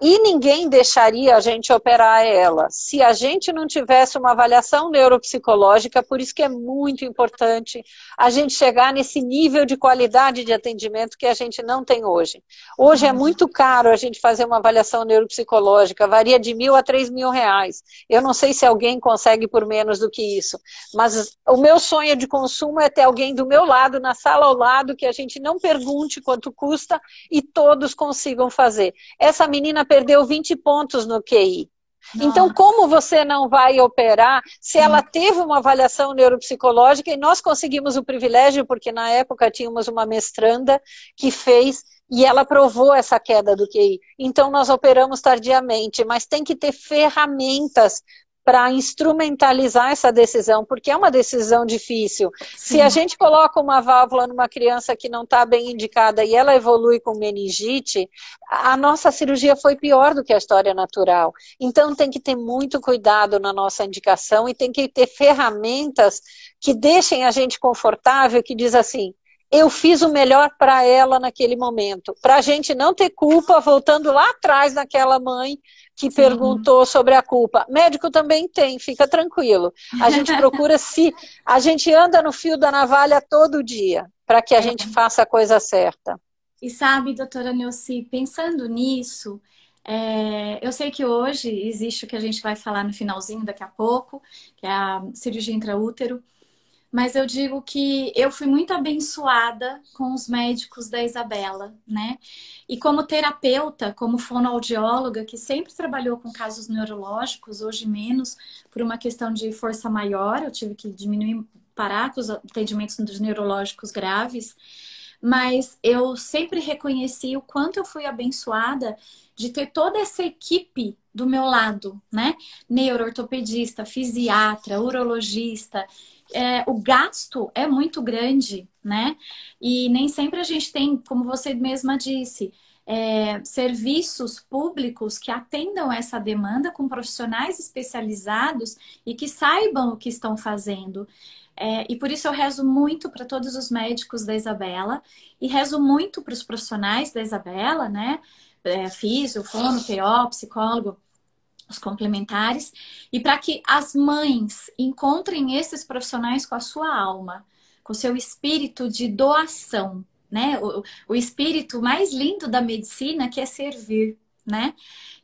E ninguém deixaria a gente operar ela se a gente não tivesse uma avaliação neuropsicológica, por isso que é muito importante a gente chegar nesse nível de qualidade de atendimento que a gente não tem hoje. Hoje é muito caro a gente fazer uma avaliação neuropsicológica, varia de R$ 1.000 a R$ 3.000. Eu não sei se alguém consegue por menos do que isso, mas o meu sonho de consumo é ter alguém do meu lado, na sala ao lado, que a gente não pergunte quanto custa e todos consigam fazer. Essa menina perdeu 20 pontos no QI. Então, Nossa. como você não vai operar se ela teve uma avaliação neuropsicológica e nós conseguimos o privilégio, porque na época tínhamos uma mestranda que fez e ela provou essa queda do QI. Então, nós operamos tardiamente, mas tem que ter ferramentas para instrumentalizar essa decisão, porque é uma decisão difícil. Sim. Se a gente coloca uma válvula numa criança que não está bem indicada e ela evolui com meningite, a nossa cirurgia foi pior do que a história natural. Então tem que ter muito cuidado na nossa indicação e tem que ter ferramentas que deixem a gente confortável, que diz assim, eu fiz o melhor para ela naquele momento. Para a gente não ter culpa, voltando lá atrás naquela mãe que Sim. perguntou sobre a culpa. Médico também tem, fica tranquilo. A gente procura a gente anda no fio da navalha todo dia, para que a gente faça a coisa certa. E sabe, doutora Neuci, pensando nisso, eu sei que hoje existe o que a gente vai falar no finalzinho daqui a pouco, que é a cirurgia intraútero, mas eu digo que eu fui muito abençoada com os médicos da Isabela, né? E como terapeuta, como fonoaudióloga, que sempre trabalhou com casos neurológicos, hoje menos, por uma questão de força maior, eu tive que diminuir, parar com os atendimentos dos neurológicos graves. mas eu sempre reconheci o quanto eu fui abençoada de ter toda essa equipe do meu lado, né? Neuroortopedista, fisiatra, urologista. O gasto é muito grande, né? E nem sempre a gente tem, como você mesma disse, serviços públicos que atendam essa demanda com profissionais especializados e que saibam o que estão fazendo. E por isso eu rezo muito para todos os médicos da Isabela e rezo muito para os profissionais da Isabela, né? Físio, fono, TO, psicólogo, os complementares, e para que as mães encontrem esses profissionais com a sua alma, com o seu espírito de doação, né? O espírito mais lindo da medicina, que é servir, né?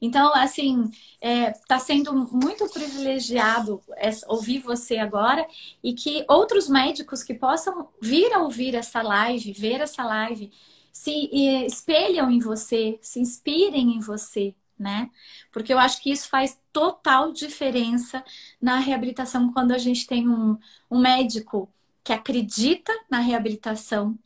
Então, assim, tá sendo muito privilegiado ouvir você agora e que outros médicos que possam vir a ouvir essa live, ver essa live, se espelham em você, se inspirem em você, né? Porque eu acho que isso faz total diferença na reabilitação quando a gente tem um médico que acredita na reabilitação,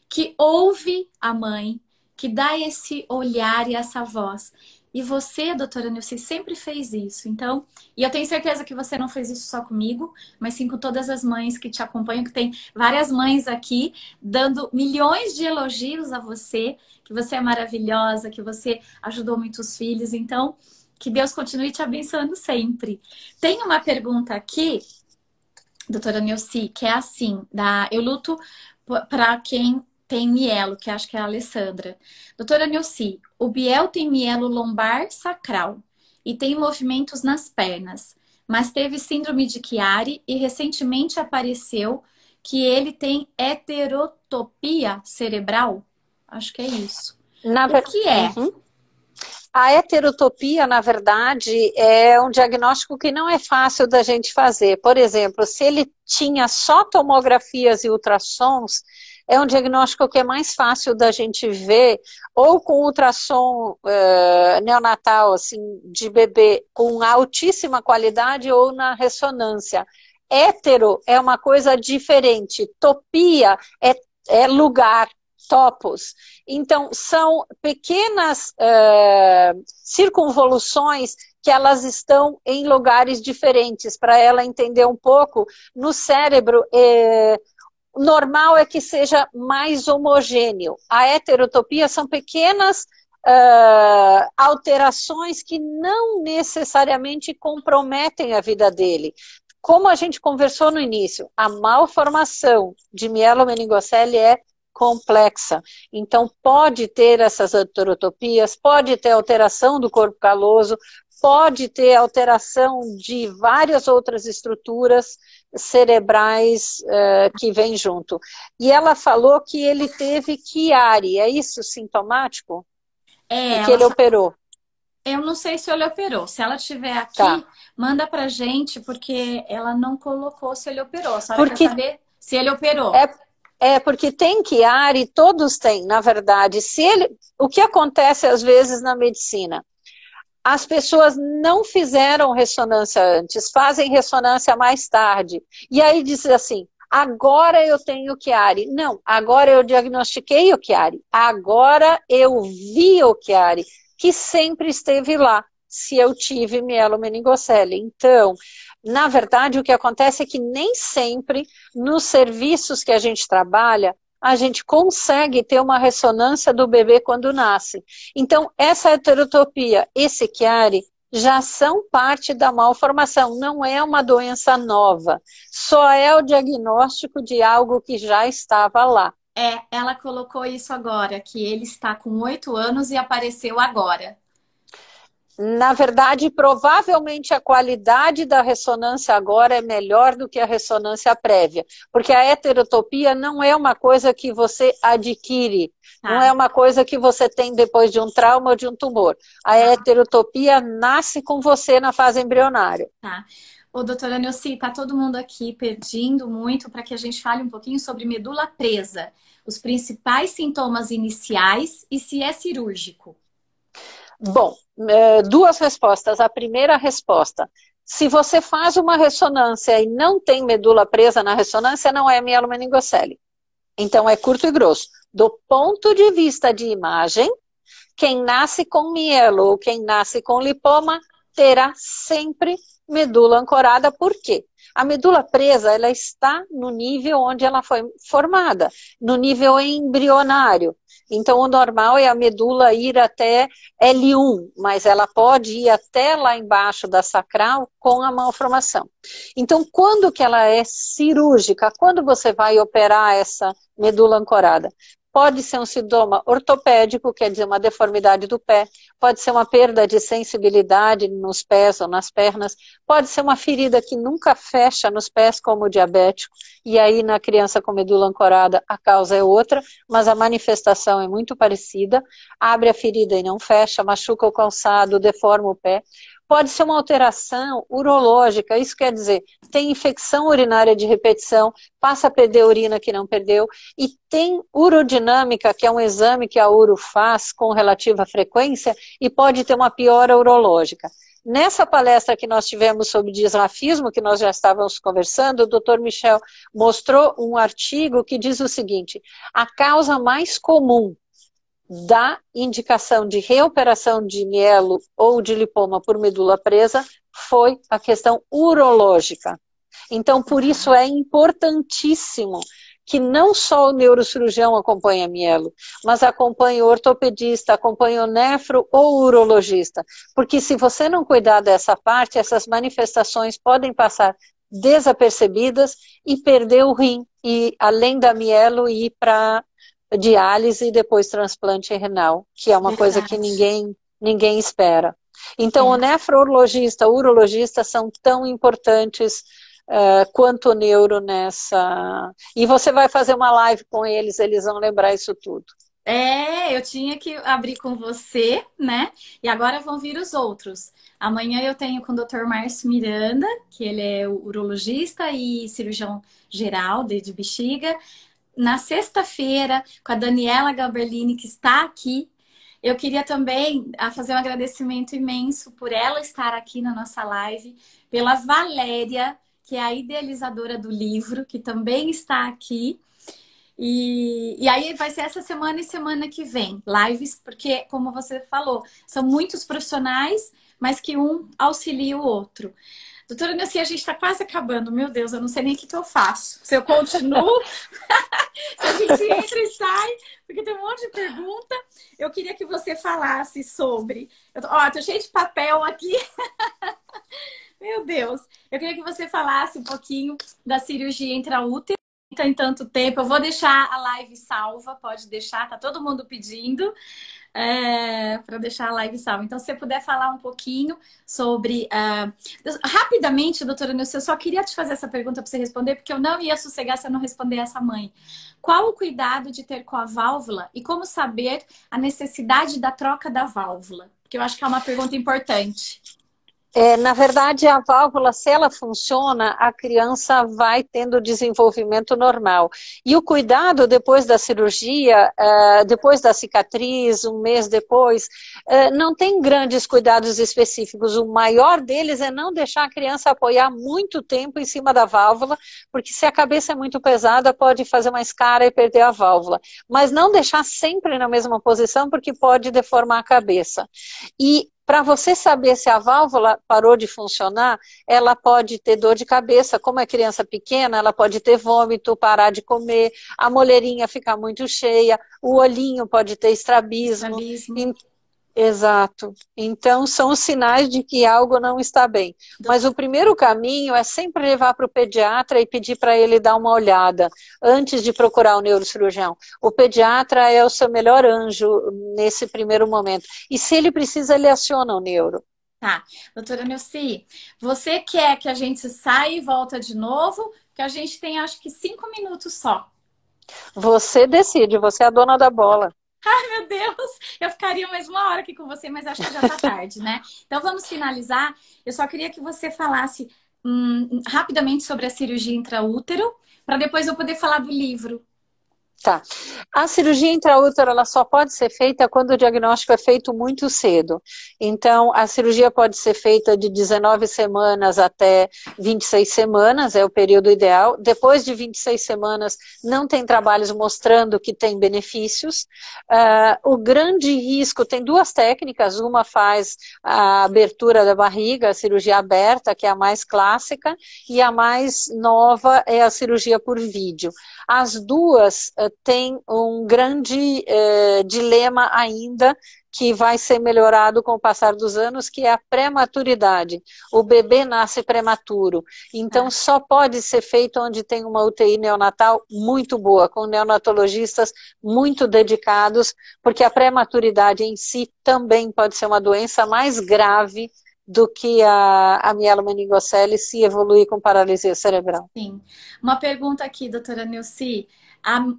que ouve a mãe, que dá esse olhar e essa voz. E você, doutora Nilce, sempre fez isso. Então, e eu tenho certeza que você não fez isso só comigo, mas sim com todas as mães que te acompanham, que tem várias mães aqui dando milhões de elogios a você, que você é maravilhosa, que você ajudou muitos filhos. Então, que Deus continue te abençoando sempre. Tem uma pergunta aqui, doutora Nilce, que é assim, eu luto para quem tem mielo, que acho que é a Alessandra. Doutora Nilce, o Biel tem mielo lombar sacral e tem movimentos nas pernas, mas teve síndrome de Chiari e recentemente apareceu que ele tem heterotopia cerebral. Acho que é isso. O que é? Uhum. A heterotopia, na verdade, é um diagnóstico que não é fácil da gente fazer. Por exemplo, se ele tinha só tomografias e ultrassons, é um diagnóstico que é mais fácil da gente ver, ou com ultrassom neonatal, assim, de bebê com altíssima qualidade, ou na ressonância. Hétero é uma coisa diferente. Topia é lugar, topos. Então, são pequenas circunvoluções que elas estão em lugares diferentes, para ela entender um pouco. No cérebro, normal é que seja mais homogêneo. A heterotopia são pequenas alterações que não necessariamente comprometem a vida dele. Como a gente conversou no início, a malformação de mielomeningocele é complexa. Então, pode ter essas heterotopias, pode ter alteração do corpo caloso, pode ter alteração de várias outras estruturas cerebrais que vêm junto. E ela falou que ele teve Chiari, é isso sintomático? E que ele operou. Eu não sei se ele operou. Se ela estiver aqui, tá, manda pra gente, porque ela não colocou se ele operou. A senhora quer saber se ele operou. Porque tem Chiari, todos têm, na verdade. O que acontece às vezes na medicina? As pessoas não fizeram ressonância antes, fazem ressonância mais tarde. E aí diz assim, agora eu tenho Chiari. Não, agora eu diagnostiquei o Chiari. Agora eu vi o Chiari, que sempre esteve lá, se eu tive mielomeningocele. Então, na verdade, o que acontece é que nem sempre, nos serviços que a gente trabalha, a gente consegue ter uma ressonância do bebê quando nasce. Então, essa heterotopia, esse Chiari, já são parte da malformação, não é uma doença nova, só é o diagnóstico de algo que já estava lá. Ela colocou isso agora, que ele está com 8 anos e apareceu agora. Na verdade, provavelmente a qualidade da ressonância agora é melhor do que a ressonância prévia, porque a heterotopia não é uma coisa que você adquire, não é uma coisa que você tem depois de um trauma ou de um tumor. A heterotopia nasce com você na fase embrionária. Tá. Ô, doutora Nilce, tá todo mundo aqui pedindo muito para que a gente fale um pouquinho sobre medula presa, os principais sintomas iniciais e se é cirúrgico. Bom, duas respostas. A primeira resposta, se você faz uma ressonância e não tem medula presa na ressonância, não é mielomeningocele. Então é curto e grosso. Do ponto de vista de imagem, quem nasce com mielo ou quem nasce com lipoma terá sempre medula ancorada. Por quê? A medula presa, ela está no nível onde ela foi formada, no nível embrionário. Então, o normal é a medula ir até L1, mas ela pode ir até lá embaixo da sacral com a malformação. Então, quando que ela é cirúrgica? Quando você vai operar essa medula ancorada? Pode ser um sintoma ortopédico, quer dizer, uma deformidade do pé. Pode ser uma perda de sensibilidade nos pés ou nas pernas. Pode ser uma ferida que nunca fecha nos pés, como o diabético. E aí, na criança com medula ancorada, a causa é outra, mas a manifestação é muito parecida. Abre a ferida e não fecha, machuca o calçado, deforma o pé. Pode ser uma alteração urológica, isso quer dizer, tem infecção urinária de repetição, passa a perder urina que não perdeu, e tem urodinâmica, que é um exame que a uro faz com relativa frequência, e pode ter uma piora urológica. Nessa palestra que nós tivemos sobre disrafismo, que nós já estávamos conversando, o Dr. Michel mostrou um artigo que diz o seguinte: a causa mais comum da indicação de reoperação de mielo ou de lipoma por medula presa foi a questão urológica. Então, por isso é importantíssimo que não só o neurocirurgião acompanhe a mielo, mas acompanhe o ortopedista, acompanhe o nefro ou o urologista. Porque se você não cuidar dessa parte, essas manifestações podem passar desapercebidas e perder o rim, e além da mielo ir para diálise e depois transplante renal, que é uma coisa que ninguém espera. Então, o nefrologista, o urologista são tão importantes quanto o neuro nessa... E você vai fazer uma live com eles, eles vão lembrar isso tudo. Eu tinha que abrir com você, né? E agora vão vir os outros. Amanhã eu tenho com o Dr. Márcio Miranda, que ele é urologista e cirurgião geral de bexiga. Na sexta-feira, com a Daniela Gaberlini, que está aqui. Eu queria também fazer um agradecimento imenso por ela estar aqui na nossa live, pela Valéria, que é a idealizadora do livro, que também está aqui. E aí vai ser essa semana e semana que vem, lives, porque, como você falou, são muitos profissionais, mas que um auxilia o outro. Doutora Neuci, a gente está quase acabando. Meu Deus, eu não sei nem o que eu faço. Se eu continuo, se a gente entra e sai, porque tem um monte de pergunta. Eu queria que você falasse sobre... tô cheio de papel aqui. Meu Deus. Eu queria que você falasse um pouquinho da cirurgia intraútero. Tem tanto tempo. Eu vou deixar a live salva, pode deixar, tá todo mundo pedindo. Para deixar a live salva. Então, se você puder falar um pouquinho sobre... rapidamente, doutora Nilce, eu só queria te fazer essa pergunta para você responder, porque eu não ia sossegar se eu não responder essa mãe. Qual o cuidado de ter com a válvula e como saber a necessidade da troca da válvula? Porque eu acho que é uma pergunta importante. Na verdade, a válvula, se ela funciona, a criança vai tendo desenvolvimento normal. E o cuidado depois da cirurgia, depois da cicatriz, um mês depois, não tem grandes cuidados específicos. O maior deles é não deixar a criança apoiar muito tempo em cima da válvula, porque se a cabeça é muito pesada, pode fazer uma escara e perder a válvula. Mas não deixar sempre na mesma posição, porque pode deformar a cabeça. E para você saber se a válvula parou de funcionar, ela pode ter dor de cabeça. Como é criança pequena, ela pode ter vômito, parar de comer, a moleirinha ficar muito cheia, o olhinho pode ter estrabismo. Exato. Então, são os sinais de que algo não está bem. Mas o primeiro caminho é sempre levar para o pediatra e pedir para ele dar uma olhada, antes de procurar o neurocirurgião. O pediatra é o seu melhor anjo nesse primeiro momento. E se ele precisa, ele aciona o neuro. Tá. Doutora Neuci, você quer que a gente saia e volta de novo? Porque a gente tem, acho que, 5 minutos só. Você decide, você é a dona da bola. Ai, meu Deus! Eu ficaria mais uma hora aqui com você, mas acho que já tá tarde, né? Então vamos finalizar. Eu só queria que você falasse rapidamente sobre a cirurgia intraútero, para depois eu poder falar do livro. Tá. A cirurgia intraútero ela só pode ser feita quando o diagnóstico é feito muito cedo. Então, a cirurgia pode ser feita de 19 semanas até 26 semanas, é o período ideal. Depois de 26 semanas, não tem trabalhos mostrando que tem benefícios. O grande risco, tem duas técnicas, uma faz a abertura da barriga, a cirurgia aberta, que é a mais clássica, e a mais nova é a cirurgia por vídeo. As duas têm um grande dilema ainda, que vai ser melhorado com o passar dos anos, que é a prematuridade. O bebê nasce prematuro, então só pode ser feito onde tem uma UTI neonatal muito boa, com neonatologistas muito dedicados, porque a prematuridade em si também pode ser uma doença mais grave do que a mielomeningocele se evoluir com paralisia cerebral. Sim. Uma pergunta aqui, doutora Nilce.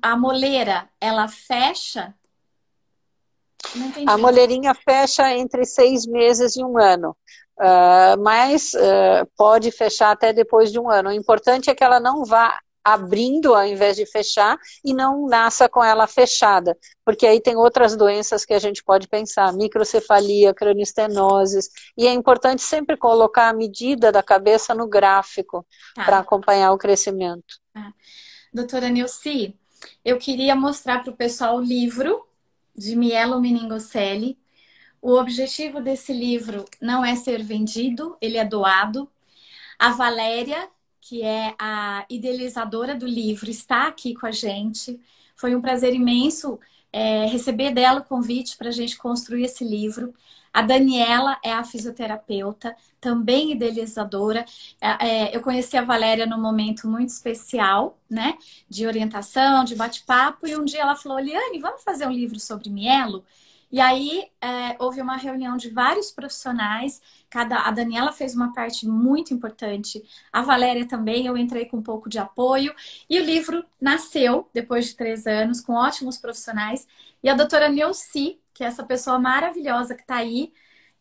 A moleira, ela fecha? Não entendi. A moleirinha fecha entre 6 meses e 1 ano, mas pode fechar até depois de 1 ano. O importante é que ela não vá abrindo ao invés de fechar e não nasça com ela fechada, porque aí tem outras doenças que a gente pode pensar, microcefalia, cranioestenoses, e é importante sempre colocar a medida da cabeça no gráfico para acompanhar o crescimento. Doutora Nilce, eu queria mostrar para o pessoal o livro de mielomeningocele. O objetivo desse livro não é ser vendido, ele é doado. A Valéria, que é a idealizadora do livro, está aqui com a gente. Foi um prazer imenso receber dela o convite para a gente construir esse livro. A Daniela é a fisioterapeuta, também idealizadora. Eu conheci a Valéria num momento muito especial, né? De orientação, de bate-papo, e um dia ela falou: Liane, vamos fazer um livro sobre mielo? E aí houve uma reunião de vários profissionais. A Daniela fez uma parte muito importante, a Valéria também, eu entrei com um pouco de apoio, e o livro nasceu depois de 3 anos, com ótimos profissionais, e a doutora Nilce, que é essa pessoa maravilhosa que está aí,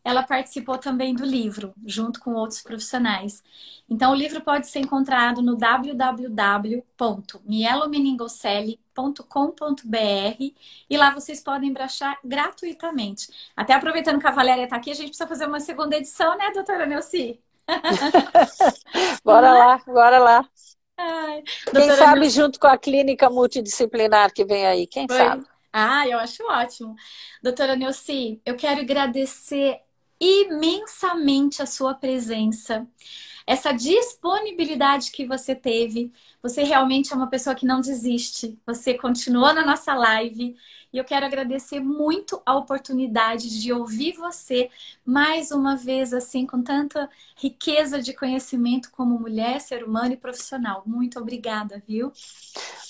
ela participou também do livro, junto com outros profissionais. Então, o livro pode ser encontrado no www.mielomeningocele.com.br e lá vocês podem baixar gratuitamente. Até aproveitando que a Valéria está aqui, a gente precisa fazer uma segunda edição, né, doutora Nilce? Bora lá, bora lá. Ai, quem sabe Nilce, junto com a clínica multidisciplinar que vem aí, quem sabe? Eu acho ótimo. Doutora Nilce, eu quero agradecer imensamente a sua presença, essa disponibilidade que você teve. Você realmente é uma pessoa que não desiste. Você continuou na nossa live e eu quero agradecer muito a oportunidade de ouvir você mais uma vez, assim, com tanta riqueza de conhecimento como mulher, ser humano e profissional. Muito obrigada, viu?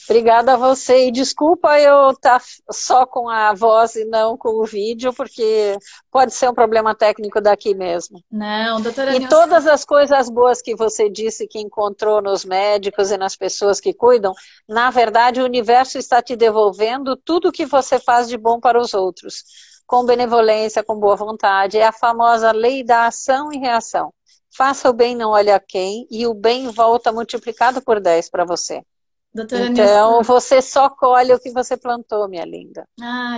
Obrigada a você. E desculpa eu estar só com a voz e não com o vídeo, porque pode ser um problema técnico daqui mesmo. Não, doutora Nilce. E todas as coisas boas que você disse que encontrou nos médicos e nas pessoas que cuidam, na verdade o universo está te devolvendo tudo que você faz de bom para os outros, com benevolência, com boa vontade. É a famosa lei da ação e reação. Faça o bem, não olhe a quem, e o bem volta multiplicado por 10 para você. Doutora então, Nilce, você só colhe o que você plantou, minha linda.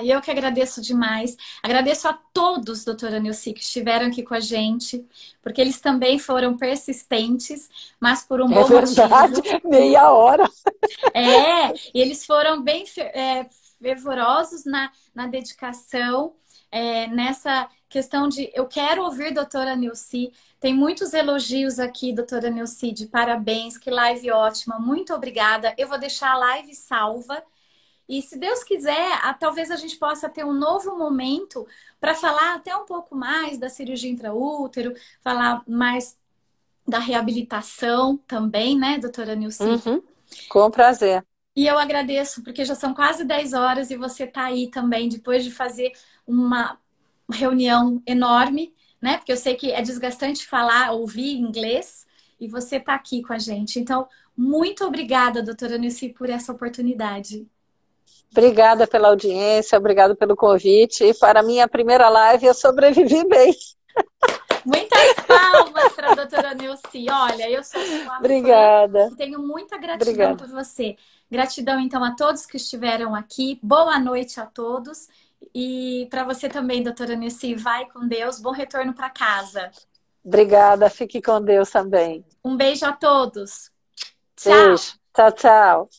Eu que agradeço demais. Agradeço a todos, doutora Nilce, que estiveram aqui com a gente, porque eles também foram persistentes, mas por um bom verdade, motivo. Meia hora. E eles foram bem fervorosos na dedicação, nessa questão de eu quero ouvir doutora Nilce. Tem muitos elogios aqui, doutora Nilce, de parabéns, que live ótima, muito obrigada. Eu vou deixar a live salva e, se Deus quiser, talvez a gente possa ter um novo momento para falar até um pouco mais da cirurgia intraútero, falar mais da reabilitação também, né, doutora Nilce? Com prazer. E eu agradeço, porque já são quase 10 horas e você está aí também, depois de fazer uma reunião enorme, né? Porque eu sei que é desgastante falar, ouvir inglês, e você está aqui com a gente. Então, muito obrigada, doutora Nilce, por essa oportunidade. Obrigada pela audiência, obrigada pelo convite. E para a minha primeira live, eu sobrevivi bem. Muitas palmas para a doutora Nilce. Olha, eu sou sua obrigada. fã e tenho muita gratidão por você. Gratidão, então, a todos que estiveram aqui. Boa noite a todos. E para você também, doutora Nessi, vai com Deus. Bom retorno para casa. Obrigada, fique com Deus também. Um beijo a todos. Tchau. Beijo. Tchau, tchau.